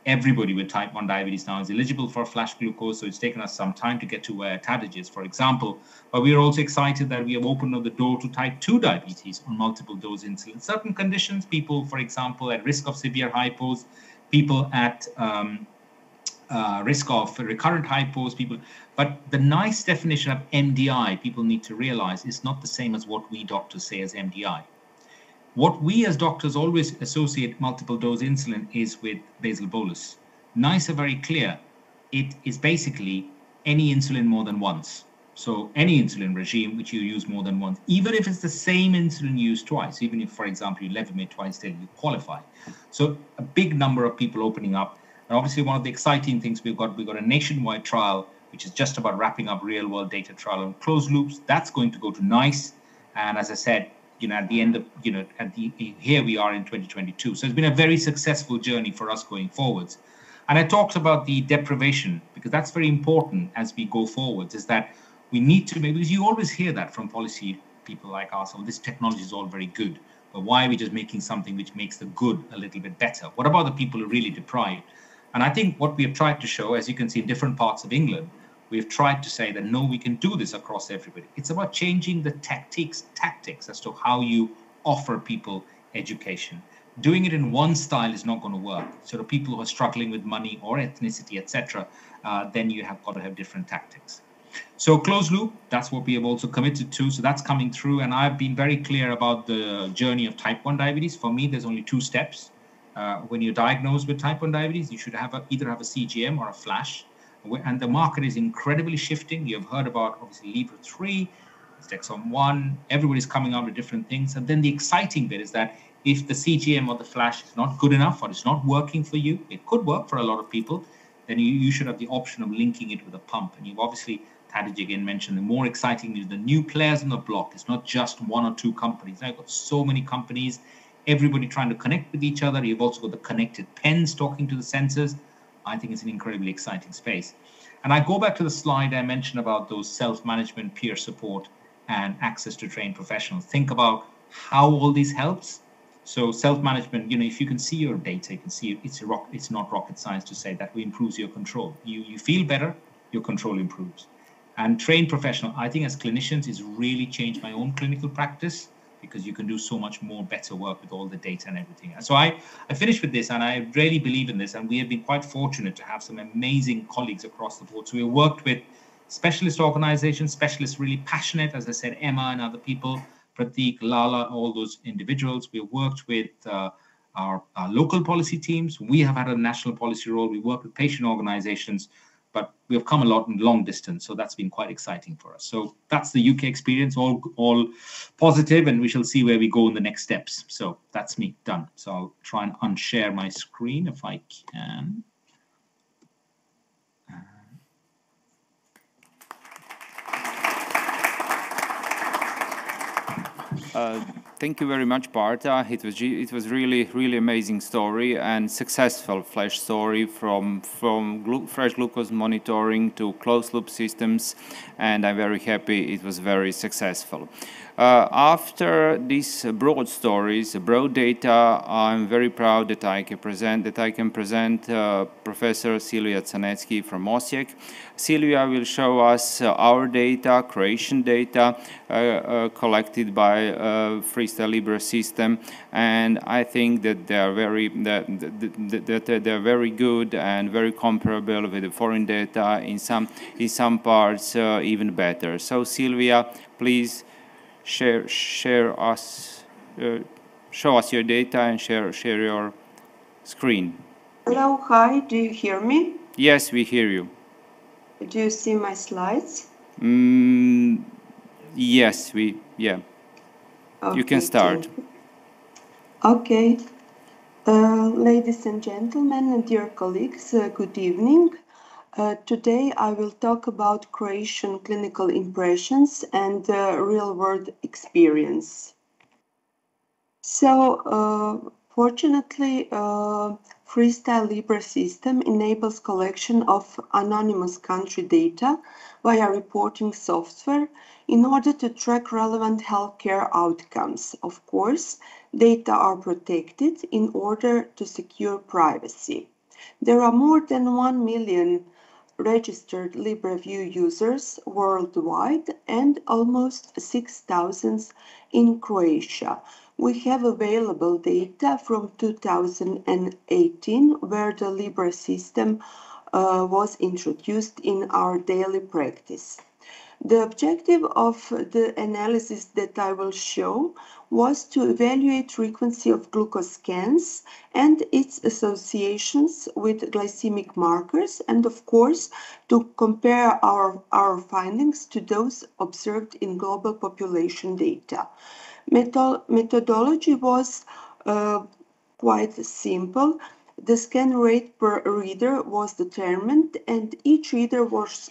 S7: everybody with type 1 diabetes now is eligible for flash glucose. So it's taken us some time to get to where TADIG is, for example. But we are also excited that we have opened up the door to type 2 diabetes on multiple dose insulin. Certain conditions, people, for example, at risk of severe hypos, people at risk of recurrent hypos, people. But the NICE definition of MDI, people need to realize, is not the same as what we doctors say as MDI. What we as doctors always associate multiple dose insulin is with basal bolus. NICE are very clear. It is basically any insulin more than once. So any insulin regime which you use more than once, even if it's the same insulin used twice, even if, for example, you Levemir twice daily, you qualify. So a big number of people opening up. And obviously one of the exciting things we've got a nationwide trial, which is just about wrapping up real world data trial on closed loops. That's going to go to NICE. And as I said, at the end of, here we are in 2022. So it's been a very successful journey for us going forwards. And I talked about the deprivation, because that's very important as we go forwards, is that we need to, because you always hear that from policy people like us, oh, this technology is all very good, but why are we just making something which makes the good a little bit better? What about the people who are really deprived? And I think what we have tried to show, as you can see in different parts of England, we've tried to say that, no, we can do this across everybody. It's about changing the tactics as to how you offer people education. Doing it in one style is not going to work. So the people who are struggling with money or ethnicity, etc., then you have got to have different tactics. So closed loop, that's what we have also committed to. So that's coming through. And I've been very clear about the journey of type 1 diabetes. For me, there's only 2 steps. When you're diagnosed with type 1 diabetes, you should either have a CGM or a flash. And the market is incredibly shifting. You've heard about, obviously, Libre 3, Dexcom 1, everybody's coming out with different things. And then the exciting bit is that if the CGM or the flash is not good enough or it's not working for you, it could work for a lot of people, then you should have the option of linking it with a pump. And you've obviously, Tadej again mentioned, the more exciting is the new players on the block. It's not just 1 or 2 companies. I've got so many companies, everybody trying to connect with each other. You've also got the connected pens talking to the sensors. I think it's an incredibly exciting space. And I go back to the slide I mentioned about those self-management, peer support, and access to trained professionals. Think about how all this helps. So self-management, if you can see your data, you can see it's not rocket science to say that improves your control. You feel better, your control improves. And trained professional, I think as clinicians, it's really changed my own clinical practice, because you can do so much more better work with all the data and everything. So I finished with this, and I really believe in this, and we have been quite fortunate to have some amazing colleagues across the board. So we worked with specialist organizations, specialists really passionate, as I said, Emma and other people, Pratik, Lala, all those individuals. We worked with our local policy teams. We have had a national policy role. We work with patient organizations, but we have come a lot in long distance. So that's been quite exciting for us. So that's the UK experience, all positive, and we shall see where we go in the next steps. So that's me done. So I'll try and unshare my screen if I can.
S2: Thank you very much, Barta. It was really amazing story and successful flash story from fresh glucose monitoring to closed loop systems, and I'm very happy it was very successful. After these broad stories, broad data, I'm very proud that I can present Professor Silvia Canetsky from Osijek. Silvia will show us our data, Croatian data, collected by Freestyle Libre system, and I think that they are very good and very comparable with the foreign data. In some parts, even better. So Silvia, please show us your data and share your screen.
S8: Hello, hi. Do you hear me?
S2: Yes, we hear you.
S8: Do you see my slides?
S2: Yes, yeah.
S8: Okay,
S2: you can start.
S8: Okay. Ladies and gentlemen and dear colleagues, good evening. Today I will talk about Croatian clinical impressions and real-world experience. So, fortunately, Freestyle Libre system enables collection of anonymous country data via reporting software in order to track relevant healthcare outcomes. Of course, data are protected in order to secure privacy. There are more than 1 million registered LibreView users worldwide and almost 6,000 in Croatia. We have available data from 2018, where the Libre system was introduced in our daily practice. The objective of the analysis that I will show was to evaluate frequency of glucose scans and its associations with glycemic markers, and of course to compare our findings to those observed in global population data. Methodology was quite simple. The scan rate per reader was determined, and each reader was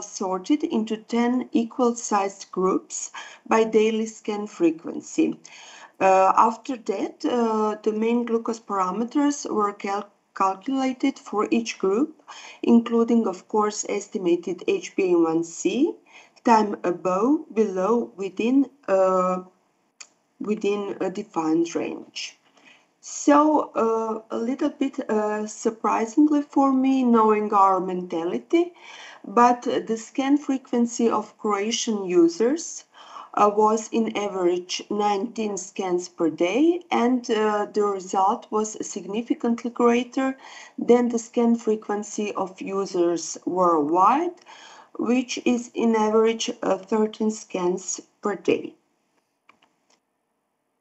S8: sorted into 10 equal-sized groups by daily scan frequency. After that, the main glucose parameters were calculated for each group, including, of course, estimated HbA1c, time above, below, within a defined range. So, a little bit surprisingly for me, knowing our mentality, but the scan frequency of Croatian users was in average 19 scans per day, and the result was significantly greater than the scan frequency of users worldwide, which is in average 13 scans per day.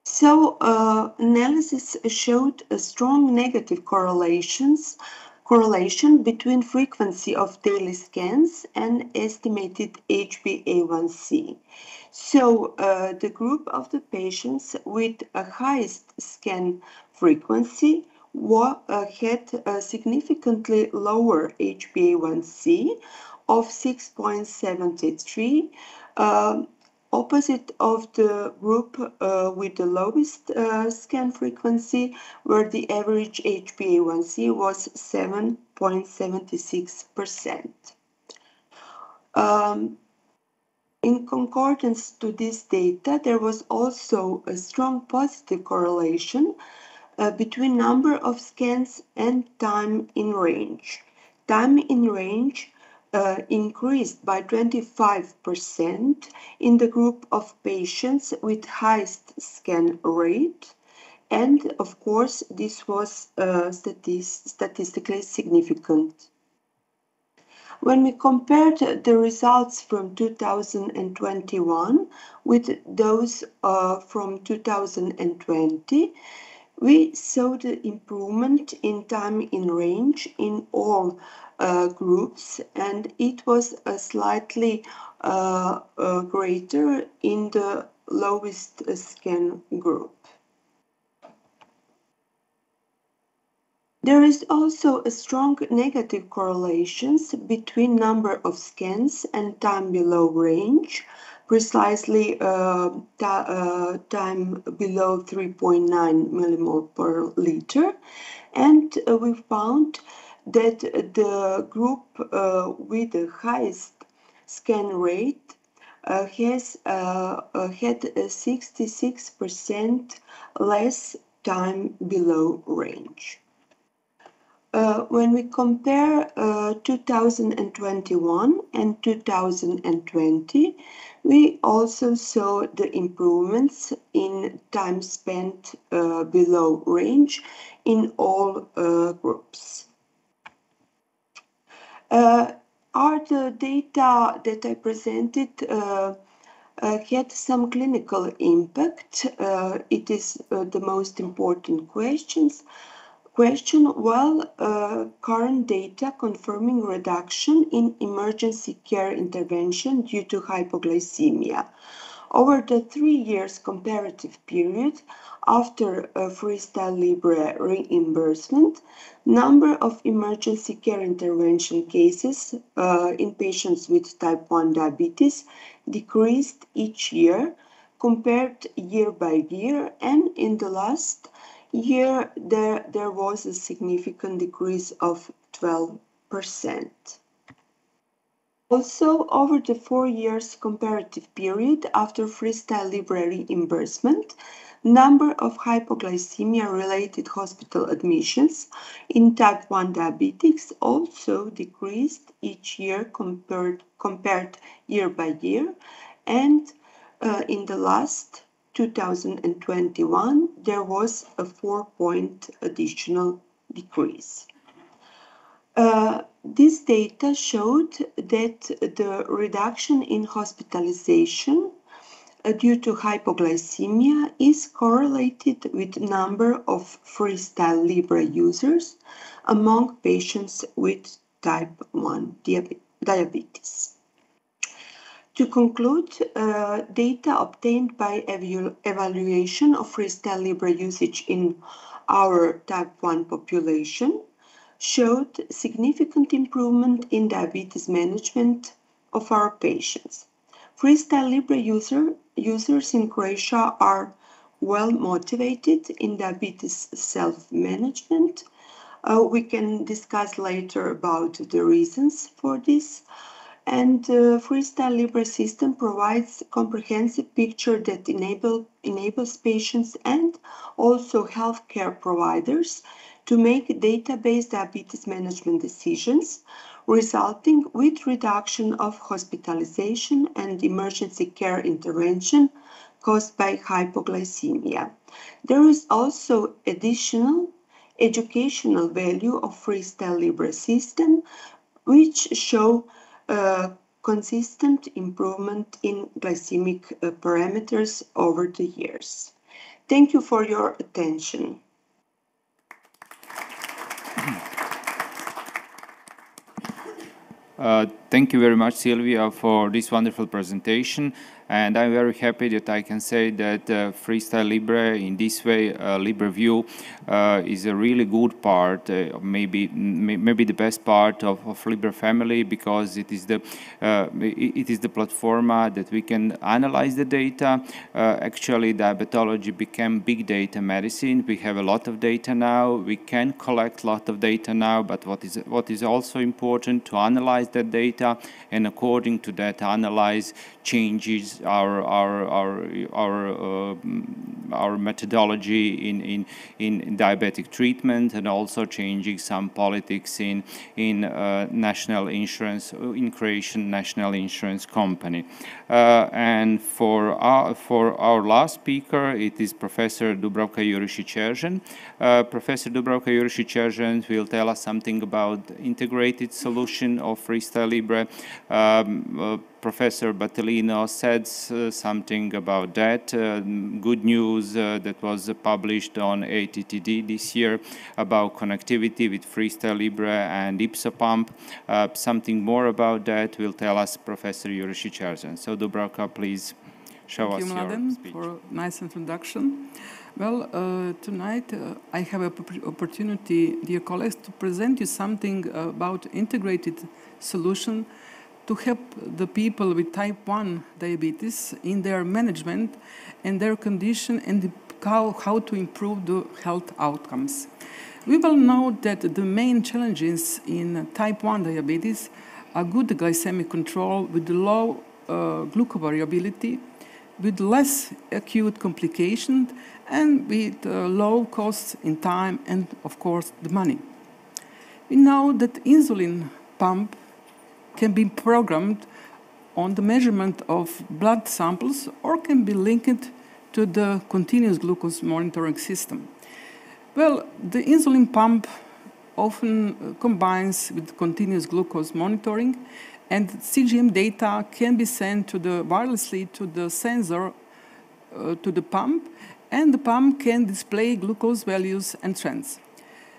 S8: So, analysis showed a strong negative correlation between frequency of daily scans and estimated HbA1c. So, the group of the patients with a highest scan frequency had a significantly lower HbA1c of 6.73, opposite of the group with the lowest scan frequency, where the average HbA1c was 7.76%. In concordance to this data, there was also a strong positive correlation between number of scans and time in range. Time in range increased by 25% in the group of patients with highest scan rate, and of course this was statistically significant. When we compared the results from 2021 with those from 2020, we saw the improvement in time in range in all groups, and it was slightly greater in the lowest scan group. There is also a strong negative correlation between number of scans and time below range. precisely time below 3.9 millimole per liter. And we found that the group with the highest scan rate has had 66% less time below range. When we compare 2021 and 2020, we also saw the improvements in time spent below range in all groups. Are the data that I presented had some clinical impact? It is the most important question. Well, current data confirming reduction in emergency care intervention due to hypoglycemia. Over the 3 years comparative period after Freestyle Libre reimbursement, number of emergency care intervention cases in patients with type 1 diabetes decreased each year compared year by year, and in the last year there was a significant decrease of 12%. Also, over the 4 years comparative period after Freestyle Libre reimbursement, number of hypoglycemia-related hospital admissions in type 1 diabetics also decreased each year compared year by year, and in the last 2021 there was a 4-point additional decrease. This data showed that the reduction in hospitalization due to hypoglycemia is correlated with number of Freestyle Libre users among patients with type 1 diabetes. To conclude, data obtained by evaluation of Freestyle Libre usage in our type 1 population showed significant improvement in diabetes management of our patients. Freestyle Libre users in Croatia are well motivated in diabetes self-management. We can discuss later about the reasons for this. And Freestyle Libre system provides a comprehensive picture that enables patients and also healthcare providers to make data-based diabetes management decisions, resulting with reduction of hospitalization and emergency care intervention caused by hypoglycemia. There is also additional educational value of Freestyle Libre system, which show consistent improvement in glycemic parameters over the years. Thank you for your attention.
S2: Thank you very much, Silvia, for this wonderful presentation. And I'm very happy that I can say that Freestyle Libre, in this way, LibreView, is a really good part, maybe the best part of Libre family, because it is the platform that we can analyze the data. Actually, diabetology became big data medicine. We have a lot of data now. We can collect a lot of data now. But what is also important to analyze that data, and according to that, analyze changes our methodology in diabetic treatment, and also changing some politics in national insurance, in Croatian national insurance company. And for our last speaker, it is Professor Dubravka Jurišić-Eržen. Professor Dubravka Jurišić-Eržen will tell us something about integrated solution of Freestyle Libre. Professor Battaglino said something about that. Good news that was published on ATTD this year about connectivity with Freestyle Libre and Ipsopump. Something more about that will tell us Professor Jurišić-Eržen. So Dubravka, please show us your speech.
S9: Thank you, Mladen, for a nice introduction. Well, tonight I have an opportunity, dear colleagues, to present you something about integrated solution to help the people with type 1 diabetes in their management and their condition and how to improve the health outcomes. We will know that the main challenges in type 1 diabetes are good glycemic control with low glucovariability, with less acute complications, and with low costs in time and, of course, the money. We know that insulin pump can be programmed on the measurement of blood samples or can be linked to the continuous glucose monitoring system. Well, the insulin pump often combines with continuous glucose monitoring, and CGM data can be sent wirelessly to the sensor to the pump, and the pump can display glucose values and trends.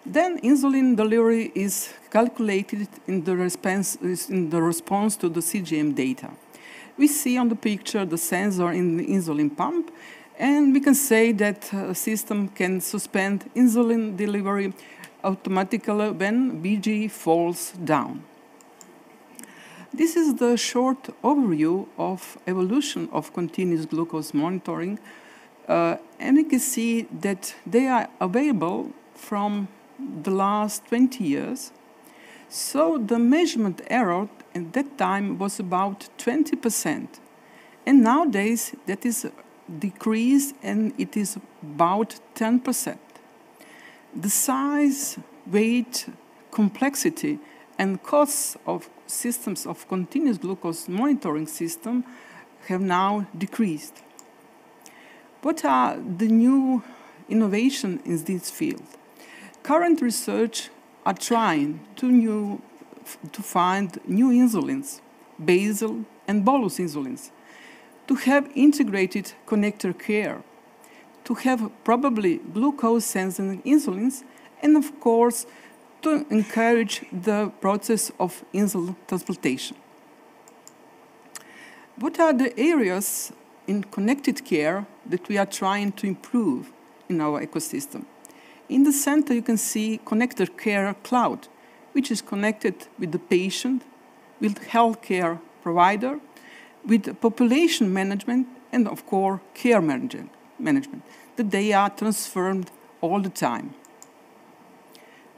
S9: Then insulin delivery is calculated in the response to the CGM data. We see on the picture the sensor in the insulin pump, and we can say that a system can suspend insulin delivery automatically when BG falls down. This is the short overview of evolution of continuous glucose monitoring, and you can see that they are available from the last 20 years. So the measurement error at that time was about 20%, and nowadays that is decreased and it is about 10%. The size, weight, complexity, and costs of systems of continuous glucose monitoring system have now decreased. What are the new innovations in this field? Current research are trying to find new insulins, basal and bolus insulins, to have integrated connector care, to have probably glucose sensing insulins, and of course, to encourage the process of insulin transplantation. What are the areas in connected care that we are trying to improve in our ecosystem? In the center, you can see connected care cloud, which is connected with the patient, with healthcare provider, with population management, and of course, care management, that they are transformed all the time.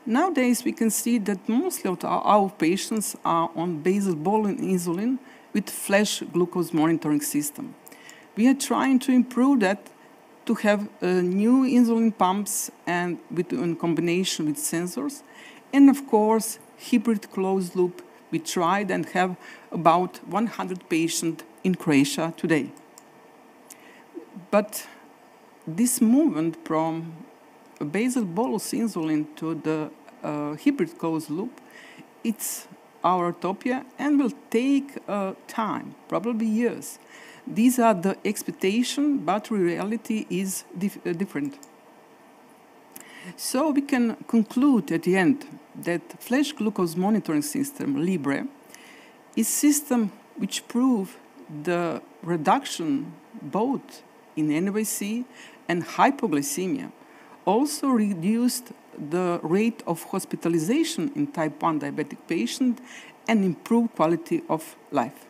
S9: Nowadays, we can see that mostly of our patients are on basal bolus insulin with flash glucose monitoring system. We are trying to improve that to have new insulin pumps and in combination with sensors, and of course, hybrid closed loop. We tried and have about 100 patients in Croatia today. But this movement from a basal bolus insulin to the hybrid closed loop, it's our utopia and will take time, probably years. These are the expectations, but reality is different. So we can conclude at the end that flash glucose monitoring system, Libre, is a system which proves the reduction both in NYC and hypoglycemia, also reduced the rate of hospitalization in type 1 diabetic patients and improved quality of life.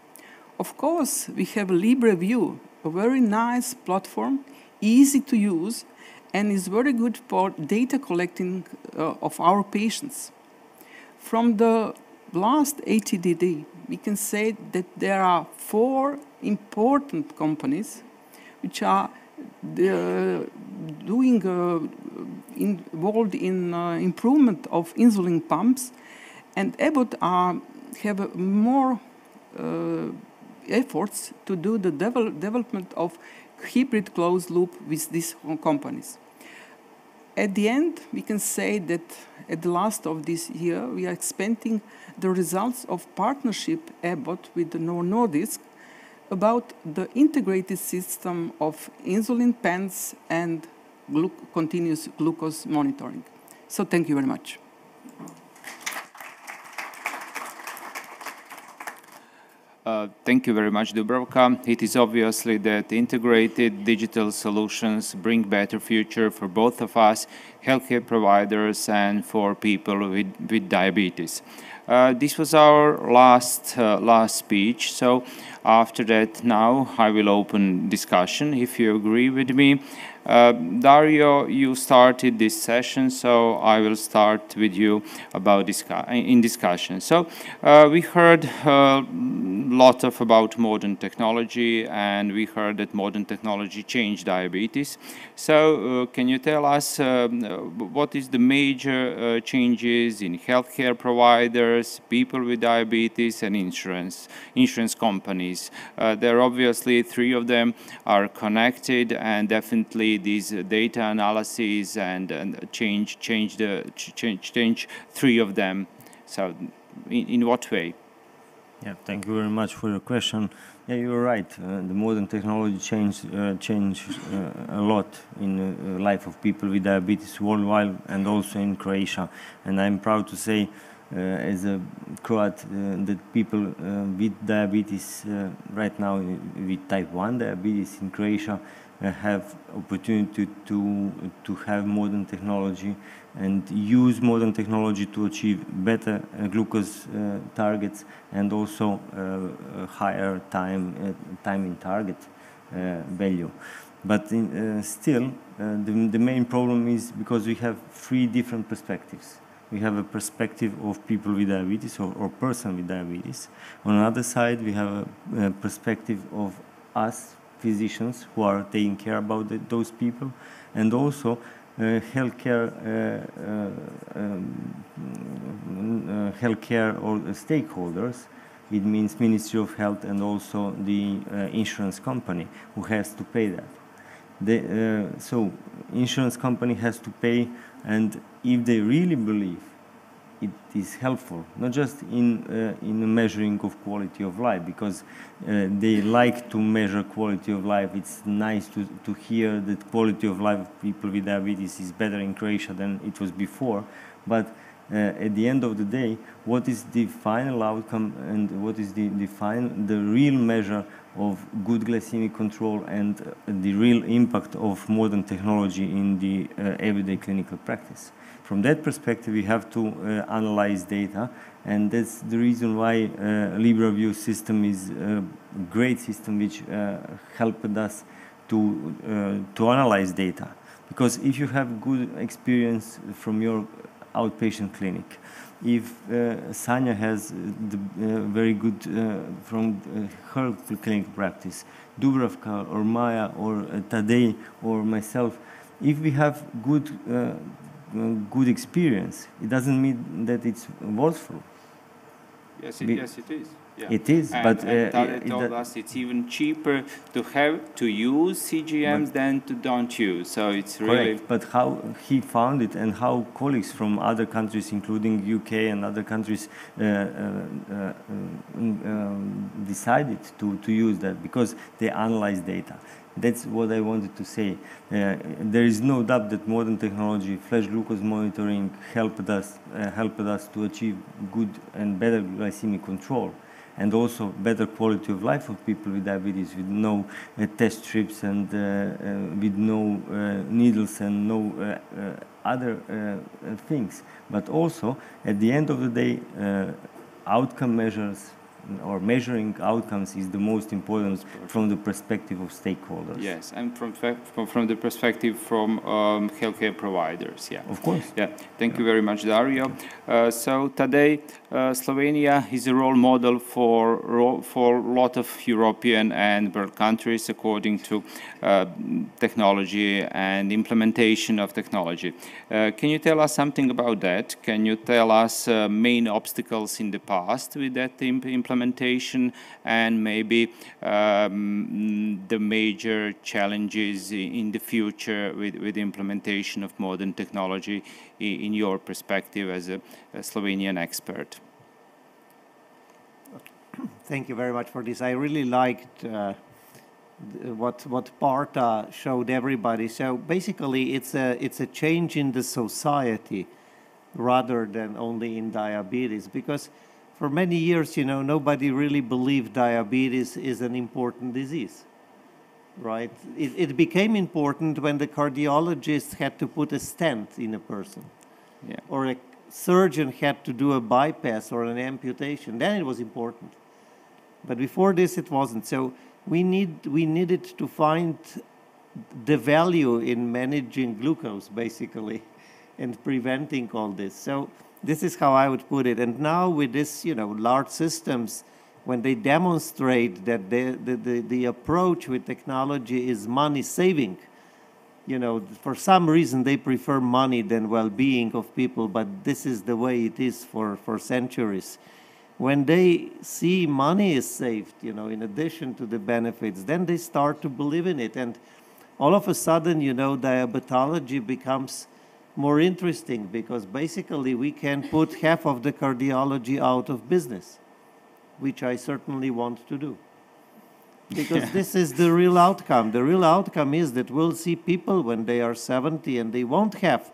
S9: Of course, we have LibreView, a very nice platform, easy to use, and is very good for data collecting of our patients. From the last ATTD, we can say that there are 4 important companies which are involved in improvement of insulin pumps, and Abbott have more efforts to do the development of hybrid closed loop with these companies. At the end, we can say that at the last of this year, we are expecting the results of partnership Abbott with the Novo Nordisk about the integrated system of insulin pens and continuous glucose monitoring. So thank you very much.
S2: Thank you very much, Dubravka. It is obviously that integrated digital solutions bring better future for both of us, healthcare providers, and for people with diabetes. This was our last speech. So after that, now I will open discussion, if you agree with me. Dario, you started this session, so I will start with you about discussion. So we heard a lot about modern technology, and we heard that modern technology changed diabetes. So can you tell us what is the major changes in healthcare providers, people with diabetes, and insurance companies? There are obviously three of them are connected, and definitely these data analyses and change three of them. So in what way?
S3: Yeah, thank you very much for your question. Yeah, you're right. The modern technology changed a lot in the life of people with diabetes worldwide and also in Croatia. And I'm proud to say, as a Croat, that people with diabetes right now, with type 1 diabetes in Croatia, have opportunity to have modern technology and use modern technology to achieve better glucose targets and also higher time in target value. But still, the main problem is because we have three different perspectives. We have a perspective of people with diabetes or person with diabetes. On the other side, we have a perspective of us, physicians, who are taking care about those people, and also healthcare or stakeholders. It means Ministry of Health and also the insurance company who has to pay that. So insurance company has to pay, and if they really believe it is helpful, not just in measuring of quality of life, because they like to measure quality of life. It's nice to hear that quality of life of people with diabetes is better in Croatia than it was before. But at the end of the day, what is the final outcome and what is the real measure of good glycemic control and the real impact of modern technology in the everyday clinical practice? From that perspective, we have to analyze data, and that's the reason why LibraView system is a great system which helped us to analyze data. Because if you have good experience from your outpatient clinic, if Sanya has the very good from her clinical practice, Dubravka or Maya or Tadej or myself, if we have good experience, it doesn't mean that it's worthwhile.
S2: Yes, it is. Yeah.
S3: It is,
S2: and,
S3: but
S2: Tadej told us it's even cheaper to use CGMs than to don't use. So it's really
S3: correct. But how he found it and how colleagues from other countries, including UK and other countries, decided to use that, because they analyze data. That's what I wanted to say. There is no doubt that modern technology, flash glucose monitoring, helped us to achieve good and better glycemic control, and also better quality of life of people with diabetes, with no test strips and with no needles and no other things. But also, at the end of the day, outcome measures or measuring outcomes is the most important from the perspective of stakeholders.
S2: Yes, and from the perspective from healthcare providers. Yeah,
S3: of course.
S2: Yeah, thank you very much, Dario. So today, Slovenia is a role model for a lot of European and world countries according to technology and implementation of technology. Can you tell us something about that? Can you tell us main obstacles in the past with that implementation, and maybe the major challenges in the future with implementation of modern technology in your perspective as a Slovenian expert?
S6: Thank you very much for this. I really liked what Parta showed everybody. So basically, it's a change in the society rather than only in diabetes, because for many years, you know, nobody really believed diabetes is an important disease, right? It became important when the cardiologist had to put a stent in a person, yeah, or surgeon had to do a bypass or an amputation, then it was important. But before this, it wasn't. So we needed to find the value in managing glucose, basically, and preventing all this. So this is how I would put it. And now with this, large systems, when they demonstrate that the approach with technology is money saving, for some reason they prefer money than well-being of people, but this is the way it is for centuries. When they see money is saved, in addition to the benefits, then they start to believe in it. And all of a sudden, diabetology becomes more interesting, because basically we can put half of the cardiology out of business, which I certainly want to do. Because this is the real outcome. The real outcome is that we'll see people when they are 70 and they won't have,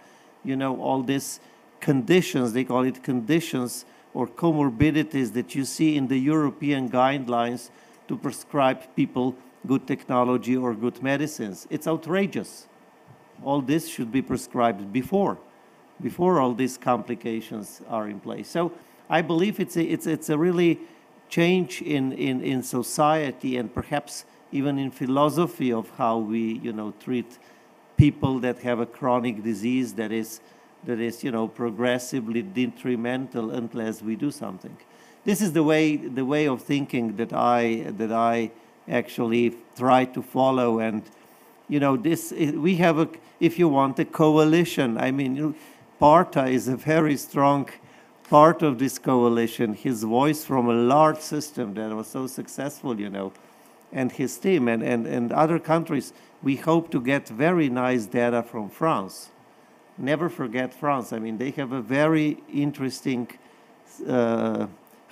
S6: all these conditions, they call it conditions or comorbidities that you see in the European guidelines to prescribe people good technology or good medicines. It's outrageous. All this should be prescribed before all these complications are in place. So I believe it's a really change in society, and perhaps even in philosophy of how we treat people that have a chronic disease that is progressively detrimental unless we do something. This is the way of thinking that I actually try to follow. And we have if you want, a coalition. I mean, Partha is a very strong part of this coalition. His voice from a large system that was so successful, and his team and other countries. We hope to get very nice data from France. Never forget France. I mean, they have a very interesting,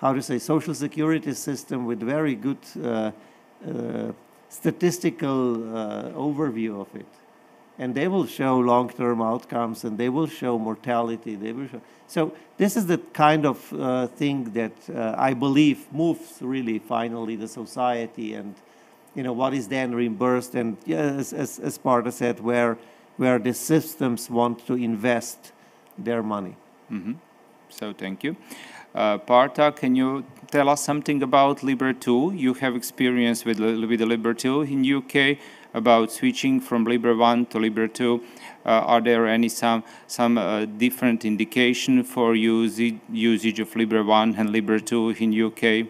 S6: social security system with very good statistical overview of it. And they will show long-term outcomes, and they will show mortality. They will show. So this is the kind of thing that I believe moves really finally the society, and what is then reimbursed, and as Partha said, where the systems want to invest their money.
S2: Mm-hmm. So thank you. Partha, can you tell us something about Libre 2? You have experience with the Libre 2 in UK, about switching from Libre 1 to Libre 2. Are there any some different indication for usage of Libre 1 and Libre 2 in UK?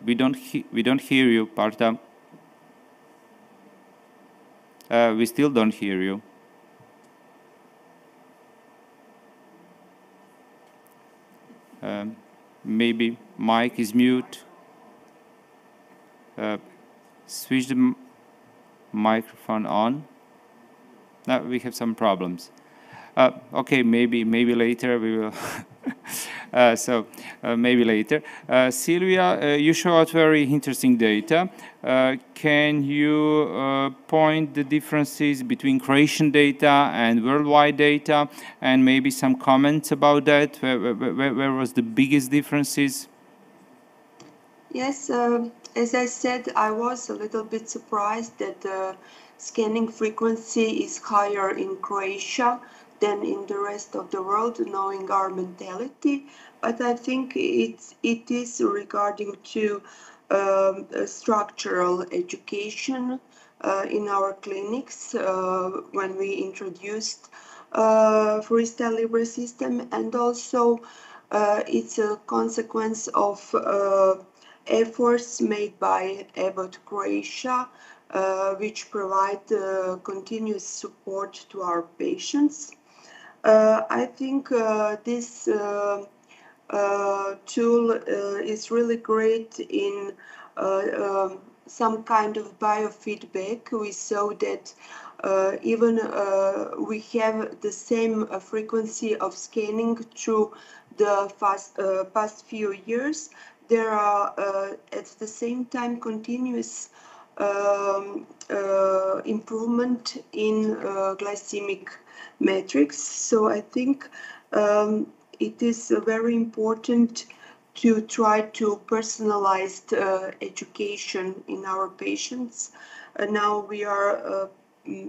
S2: We don't hear you, Partha. We still don't hear you. Maybe mic is mute. Switch the microphone on. No, we have some problems. Okay, maybe later we will. Maybe later. Silvia, you showed very interesting data. Can you point the differences between Croatian data and worldwide data, and maybe some comments about that? Where was the biggest differences?
S8: Yes, as I said, I was a little bit surprised that the scanning frequency is higher in Croatia than in the rest of the world, knowing our mentality. But I think it is regarding to structural education in our clinics when we introduced Freestyle Libre system, and also it's a consequence of efforts made by Abbott Croatia, which provide continuous support to our patients. I think this tool is really great in some kind of biofeedback. We saw that even we have the same frequency of scanning through the past few years. There are at the same time continuous improvement in glycemic metrics. So I think it is very important to try to personalize education in our patients. Now we are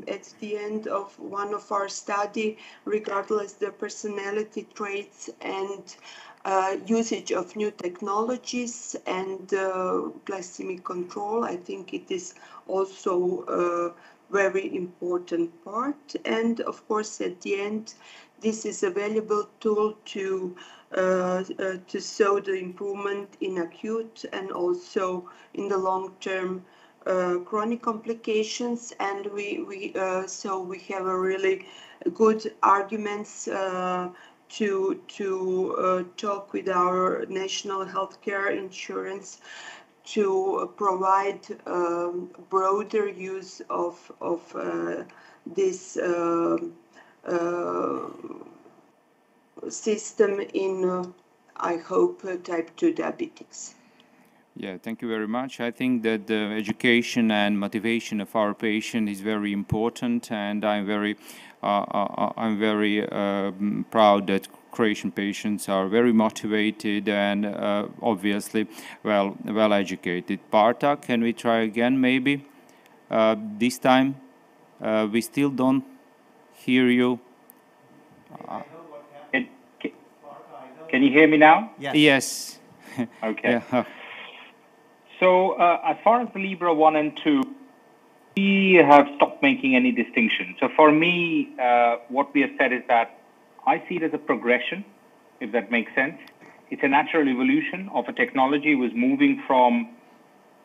S8: at the end of one of our study, regardless the personality traits and usage of new technologies and glycemic control. I think it is also a very important part. And of course, at the end, this is a valuable tool to show the improvement in acute and also in the long-term chronic complications. And so we have a really good arguments to talk with our national healthcare insurance to provide broader use of this system in, I hope, type 2 diabetics.
S2: Yeah, thank you very much. I think that the education and motivation of our patient is very important, and I'm very proud that Croatian patients are very motivated and obviously well educated. Barta, can we try again maybe? This time we still don't hear you.
S10: Can you hear me now?
S2: Yes. Yes.
S10: Okay.
S2: Yeah.
S10: So as far as the Libra 1 and 2, we have stopped making any distinction. So for me, what we have said is that I see it as a progression, if that makes sense. It's a natural evolution of a technology was moving from,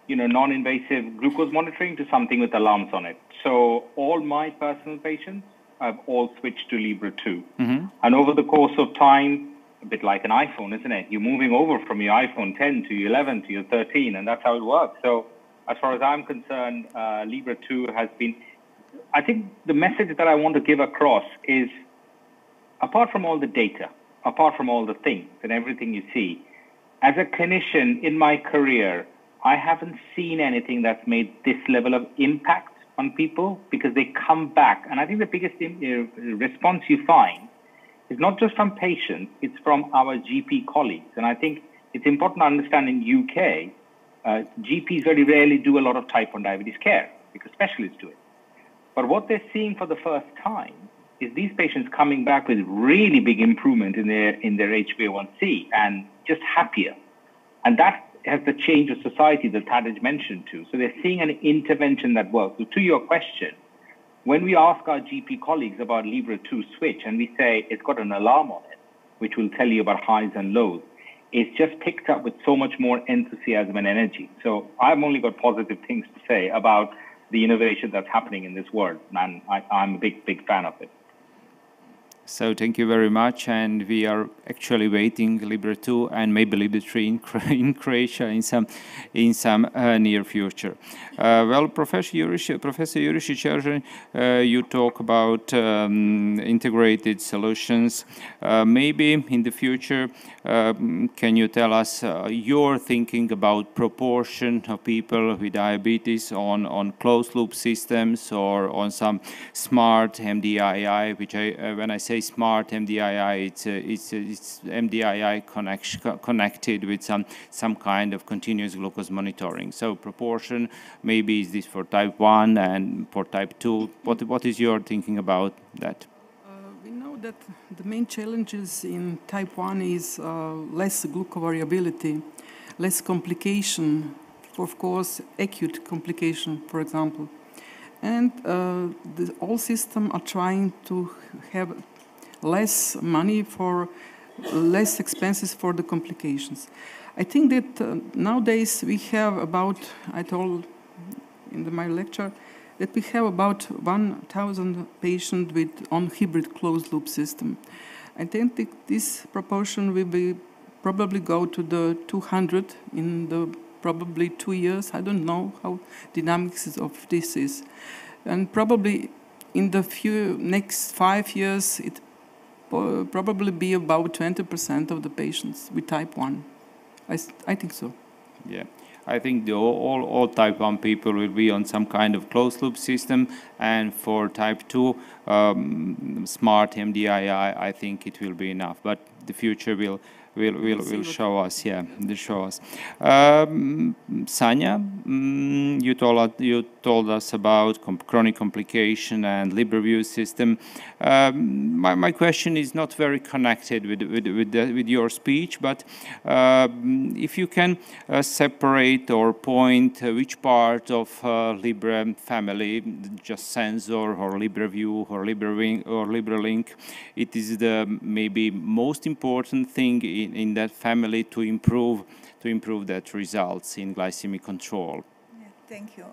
S10: non-invasive glucose monitoring to something with alarms on it. So all my personal patients have all switched to Libra 2.
S2: Mm-hmm.
S10: And over the course of time, a bit like an iPhone, isn't it? You're moving over from your iPhone 10 to your 11 to your 13, and that's how it works. So as far as I'm concerned, Libra 2 has been... I think the message that I want to give across is, apart from all the data, apart from all the things and everything you see, as a clinician in my career, I haven't seen anything that's made this level of impact on people because they come back. And I think the biggest response you find is not just from patients, it's from our GP colleagues. And I think it's important to understand in UK, GPs very rarely do a lot of type 1 diabetes care because specialists do it. But what they're seeing for the first time is these patients coming back with really big improvement in their HbA1c and just happier. And that has the change of society that Tadej mentioned too. So they're seeing an intervention that works. So to your question, when we ask our GP colleagues about Libra 2 switch and we say it's got an alarm on it, which will tell you about highs and lows, it's just picked up with so much more enthusiasm and energy. So I've only got positive things to say about the innovation that's happening in this world, and I'm a big fan of it.
S2: So thank you very much, and we are actually waiting Libra 2 and maybe Libra 3 in Croatia in some near future. Well, Professor Jurisic, you talk about integrated solutions. Maybe in the future, can you tell us your thinking about proportion of people with diabetes on closed-loop systems or on some smart MDII, which when I say smart MDII, it's MDII connected with some kind of continuous glucose monitoring. So proportion, maybe is this for type 1 and for type 2? What is your thinking about that?
S9: We know that the main challenges in type 1 is less glucovariability, less complication, of course, acute complication, for example. And all systems are trying to have less money for less expenses for the complications. I think that nowadays we have about, I told in my lecture, that we have about 1,000 patients on hybrid closed-loop system. I think that this proportion will probably go to the 200 in the probably 2 years. I don't know how dynamics of this is. And probably in the next 5 years, it probably be about 20% of the patients with type 1. I think so.
S2: Yeah, I think all type 1 people will be on some kind of closed loop system, and for type 2 smart MDII, I think it will be enough. But the future will will show us. Yeah, will show us. Sanya, you told us about chronic complication and LibraView system. My question is not very connected with your speech, but if you can separate or point which part of Libre family, just Sensor or LibraView or LibraLink, it is the maybe most important thing in that family to improve that results in glycemic control.
S5: Thank you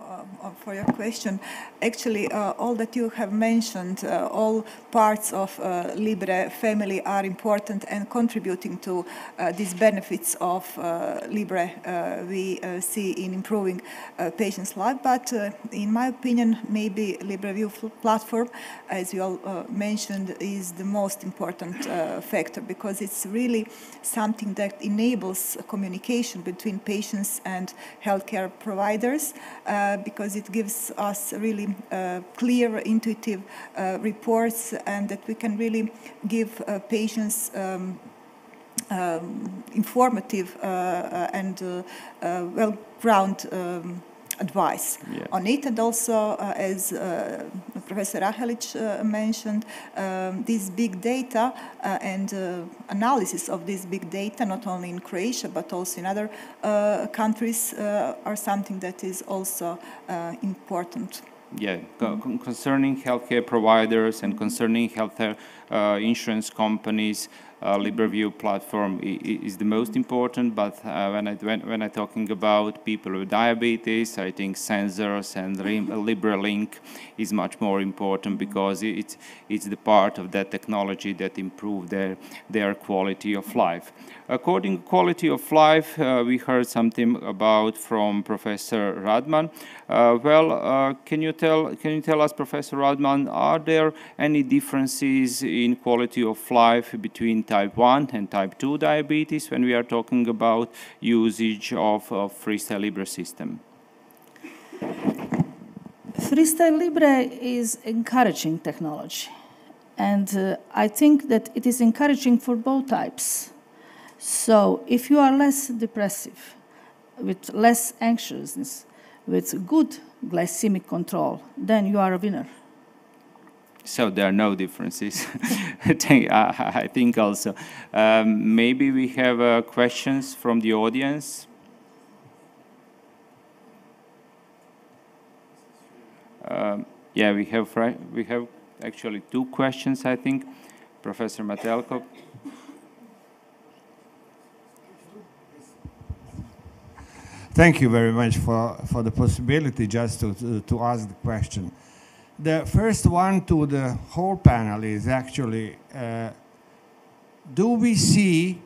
S5: for your question. Actually, all that you have mentioned, all parts of Libre family are important and contributing to these benefits of Libre we see in improving patients' life. But in my opinion, maybe LibraView platform, as you all mentioned, is the most important factor, because it's really something that enables communication between patients and healthcare providers. Because it gives us really clear, intuitive reports, and that we can really give patients informative and well-grounded advice on it. And also, as Professor Rahelic mentioned, this big data and analysis of this big data, not only in Croatia but also in other countries, are something that is also important.
S2: Yeah, concerning healthcare providers and concerning healthcare insurance companies, LibraView platform is the most important. But when I'm talking about people with diabetes, I think Sensors and LibraLink is much more important, because it's the part of that technology that improve their quality of life. According to quality of life, we heard something about from Professor Radman. Can you tell us, Professor Radman, are there any differences in quality of life between type 1 and type 2 diabetes when we are talking about usage of Freestyle Libre system?
S4: Freestyle Libre is encouraging technology, and I think that it is encouraging for both types. So if you are less depressive, with less anxiousness, with good glycemic control, then you are a winner.
S2: So there are no differences. I think also. Maybe we have questions from the audience. Yeah, we have actually 2 questions, I think. Professor Metelko.
S11: Thank you very much for the possibility just to ask the question. The first one to the whole panel is actually, do we see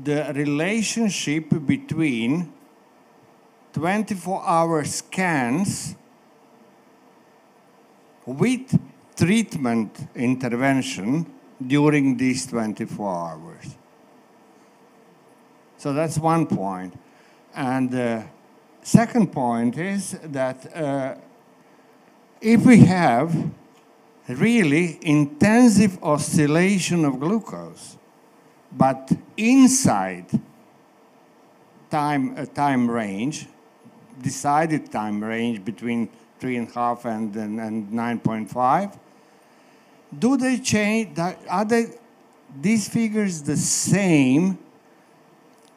S11: the relationship between 24-hour scans with treatment intervention during these 24 hours? So that's one point. And the second point is that if we have really intensive oscillation of glucose, but inside time range, decided time range between 3.5 and 9.5, do they change? Are these figures the same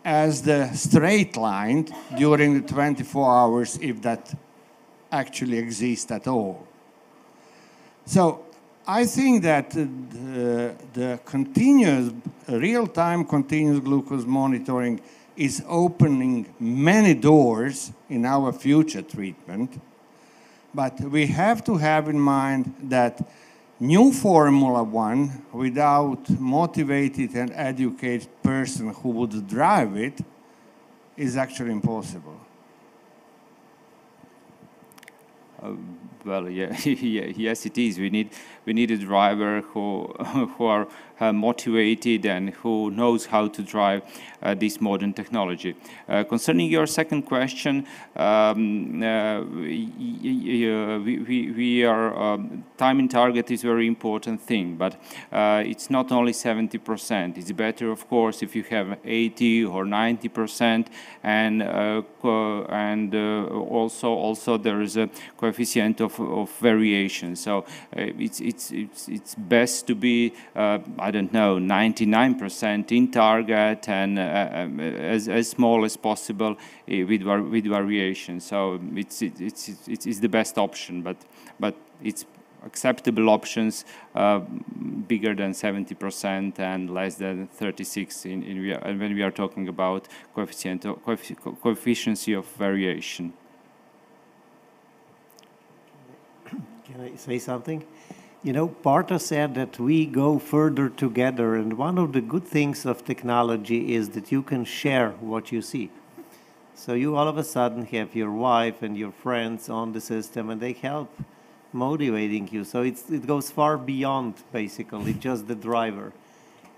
S11: as the straight line during the 24 hours, if that actually exists at all? So I think that the continuous, real-time continuous glucose monitoring is opening many doors in our future treatment. But we have to have in mind that new Formula One, without motivated and educated person who would drive it, is actually impossible.
S2: Well, yeah, yes, it is. We we need a driver who are motivated and who knows how to drive this modern technology. Concerning your second question, we are time in target is a very important thing, but it's not only 70%. It's better, of course, if you have 80 or 90%, and also there is a coefficient of variation. So it's best to be I don't know, 99% in target and as small as possible with variation. So it's the best option, but it's acceptable options bigger than 70% and less than 36 when we are talking about coefficiency of variation.
S6: Can I say something? You know, Partha said that we go further together, and one of the good things of technology is that you can share what you see. So you all of a sudden have your wife and your friends on the system, and they help motivating you. So it goes far beyond, basically, just the driver.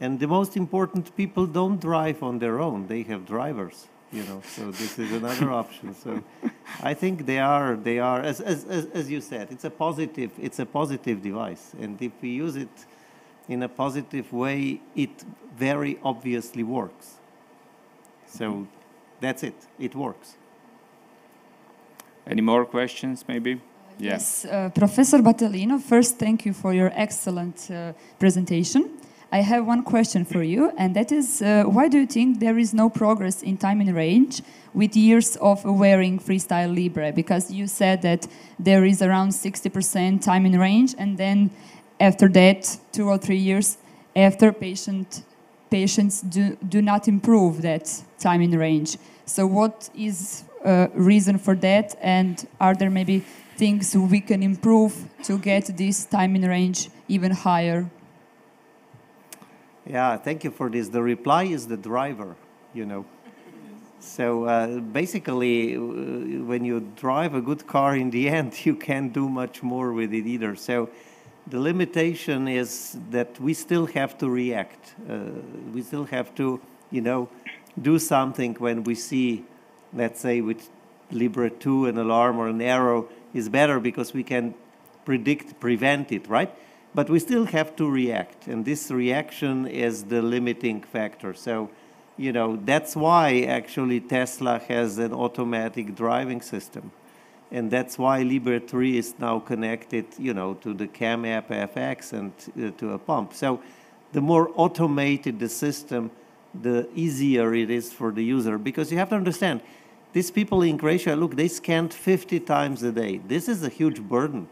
S6: And the most important, people don't drive on their own. They have drivers, you know, so this is another option. So I think they are as you said, it's a positive device, and if we use it in a positive way, it very obviously works. So that's it, it works.
S2: Any more questions, maybe?
S12: Yes, Professor Battaglino, first thank you for your excellent presentation. I have one question for you, and that is, why do you think there is no progress in time in range with years of wearing Freestyle Libre? Because you said that there is around 60% time in range, and then after that, 2 or 3 years after, patients do not improve that time in range. So what is reason for that, and are there maybe things we can improve to get this time in range even higher?
S6: Yeah, thank you for this. The reply is the driver, you know. So basically, when you drive a good car, in the end, you can't do much more with it either. So the limitation is that we still have to react. We still have to, you know, do something when we see, let's say, with Libre 2, an alarm or an error is better because we can prevent it, right? But we still have to react, and this reaction is the limiting factor. So, you know, that's why actually Tesla has an automatic driving system. And that's why Libre 3 is now connected, you know, to the CAM app FX and to a pump. So the more automated the system, the easier it is for the user. Because you have to understand, these people in Croatia, look, they scanned 50 times a day. This is a huge burden.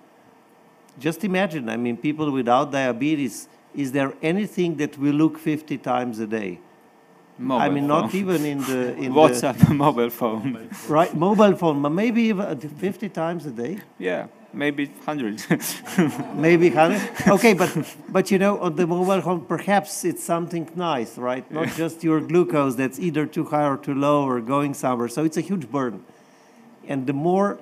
S6: Just imagine, I mean, people without diabetes, is there anything that we look 50 times a day?
S2: Mobile
S6: I mean,
S2: phone.
S6: not even in the...
S2: WhatsApp, mobile phone.
S6: Right, mobile phone, but maybe even 50 times a day?
S2: Yeah, maybe 100.
S6: Maybe 100? Okay, but you know, on the mobile phone, perhaps it's something nice, right? Not just your glucose that's either too high or too low or going somewhere. So it's a huge burden. And the more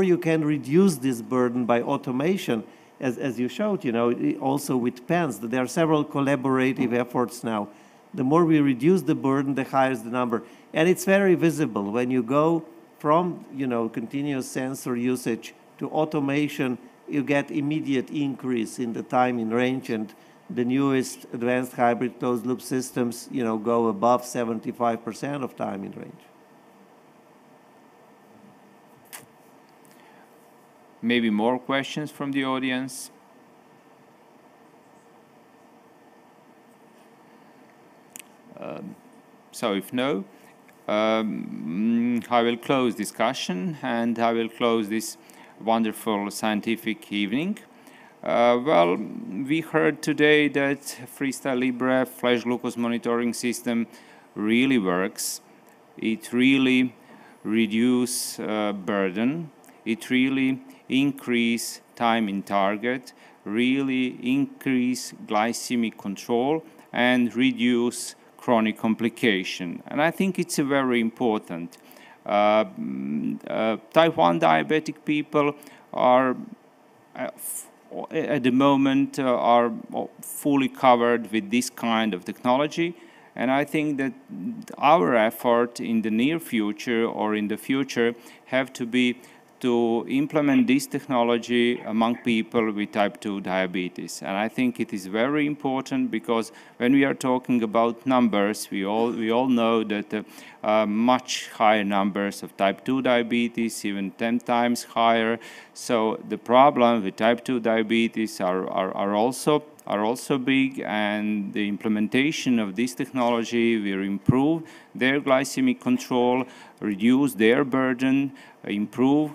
S6: you can reduce this burden by automation, as you showed, you know, also with pens, there are several collaborative efforts now. The more we reduce the burden, the higher is the number. And it's very visible when you go from, you know, continuous sensor usage to automation, you get immediate increase in the time in range, and the newest advanced hybrid closed loop systems, you know, go above 75% of time in range.
S2: Maybe more questions from the audience? So if no, I will close discussion, and I will close this wonderful scientific evening. Well, we heard today that Freestyle Libre flash glucose monitoring system really works. It really reduces burden. It really increase time in target, really increase glycemic control, and reduce chronic complication. And I think it's very important. Type 1 diabetic people are at the moment are fully covered with this kind of technology. And I think that our effort in the near future or in the future have to be to implement this technology among people with type 2 diabetes. And I think it is very important because when we are talking about numbers, we all know that much higher numbers of type 2 diabetes, even 10 times higher. So the problem with type 2 diabetes are also big, and the implementation of this technology will improve their glycemic control, reduce their burden, improve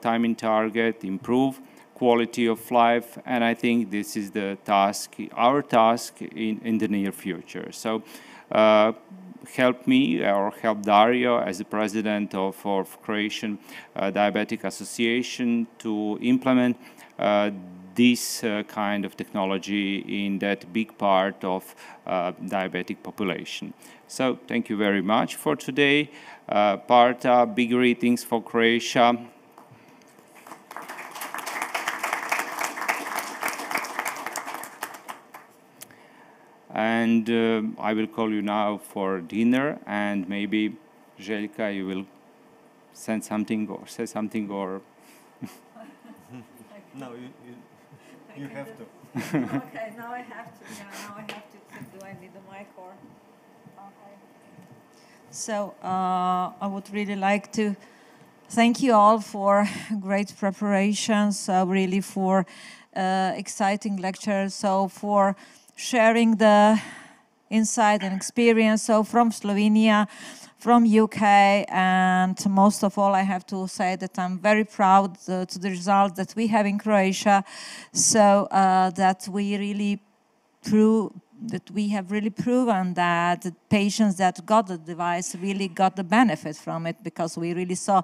S2: time in target, improve quality of life, and I think this is the task, our task in the near future. So help me or help Dario as the president of Croatian Diabetic Association to implement this kind of technology in that big part of diabetic population. So thank you very much for today. Parta, big greetings for Croatia. And I will call you now for dinner, and maybe Željka, you will send something or say something, or
S3: no, you have to.
S1: Okay, now I have to. Yeah, now I have to. Do I need the mic or? Okay. So I would really like to thank you all for great preparations, really for exciting lectures, so for sharing the insight and experience. So from Slovenia, from UK, and most of all, I have to say that I'm very proud to the results that we have in Croatia. So that we have really proven that the patients that got the device really got the benefit from it, because we really saw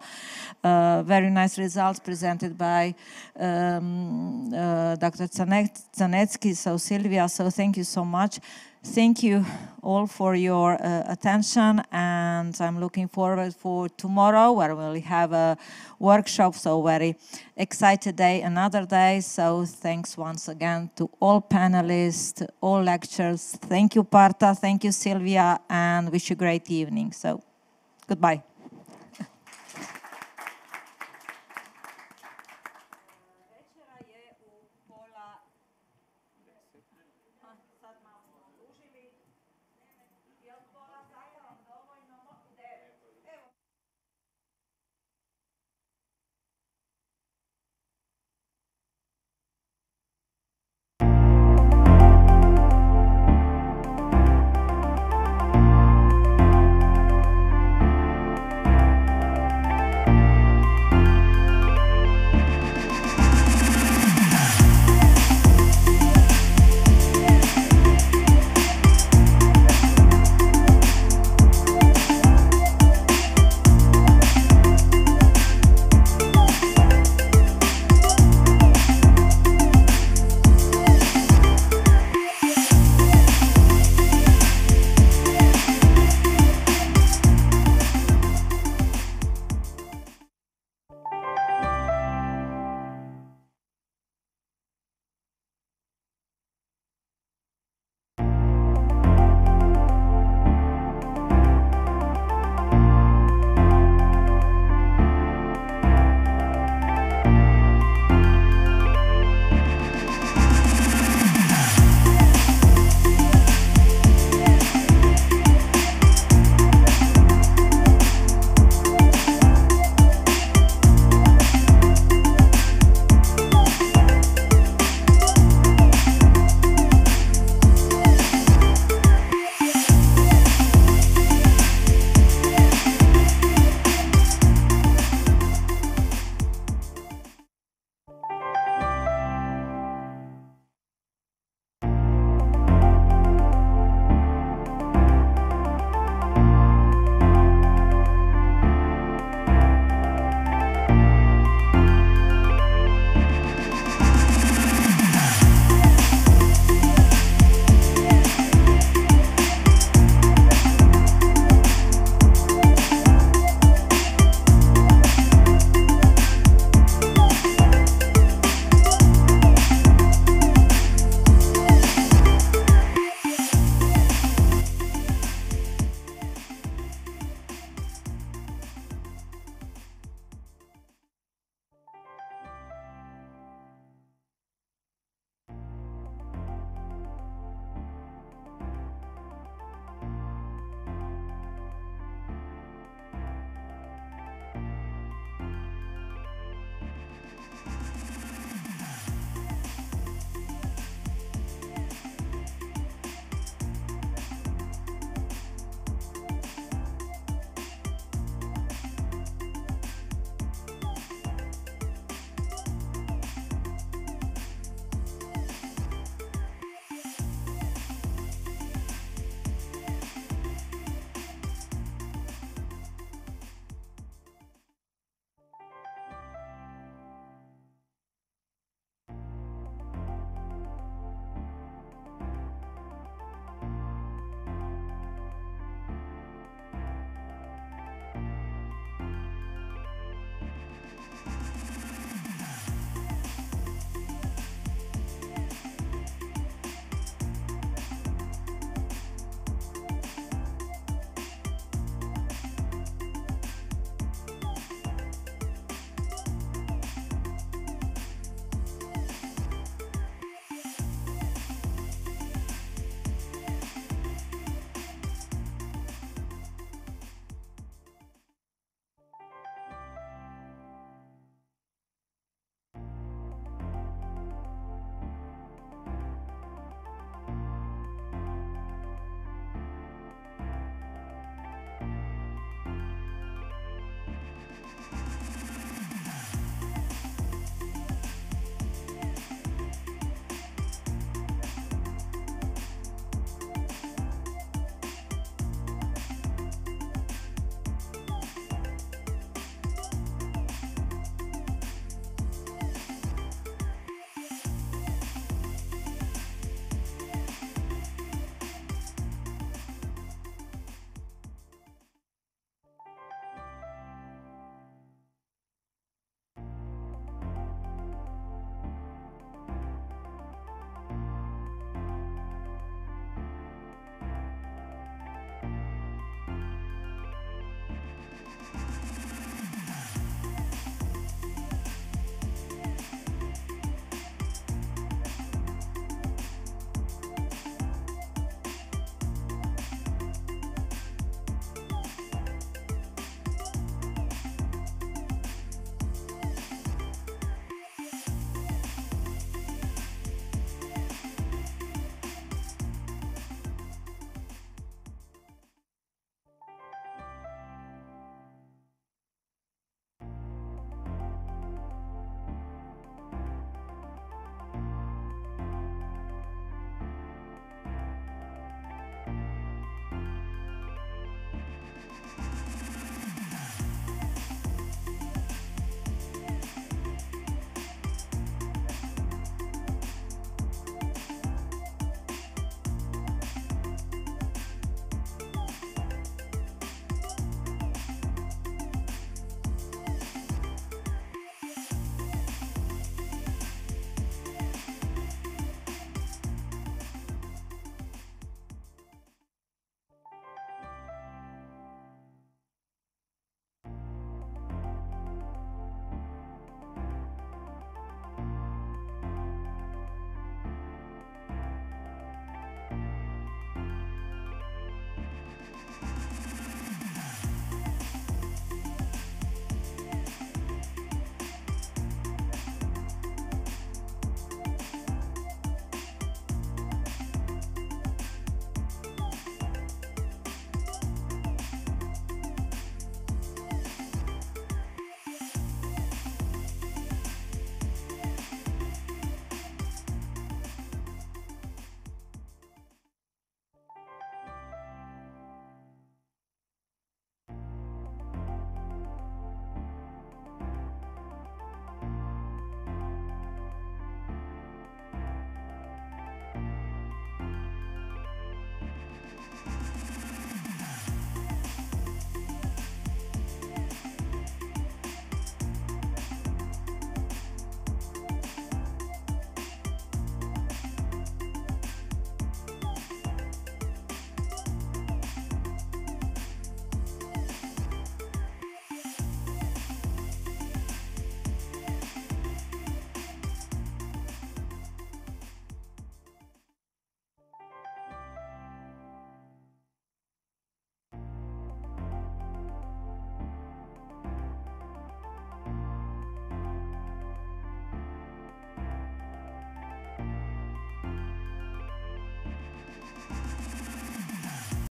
S1: very nice results presented by Dr. Zanetsky, so Silvia, so thank you so much. Thank you all for your attention, and I'm looking forward for tomorrow where we'll have a workshop, so very excited day, another day. So thanks once again to all panelists, all lecturers. Thank you, Parta, thank you, Silvia, and wish you a great evening. So goodbye. Sad malo smo odužili. Jel' pola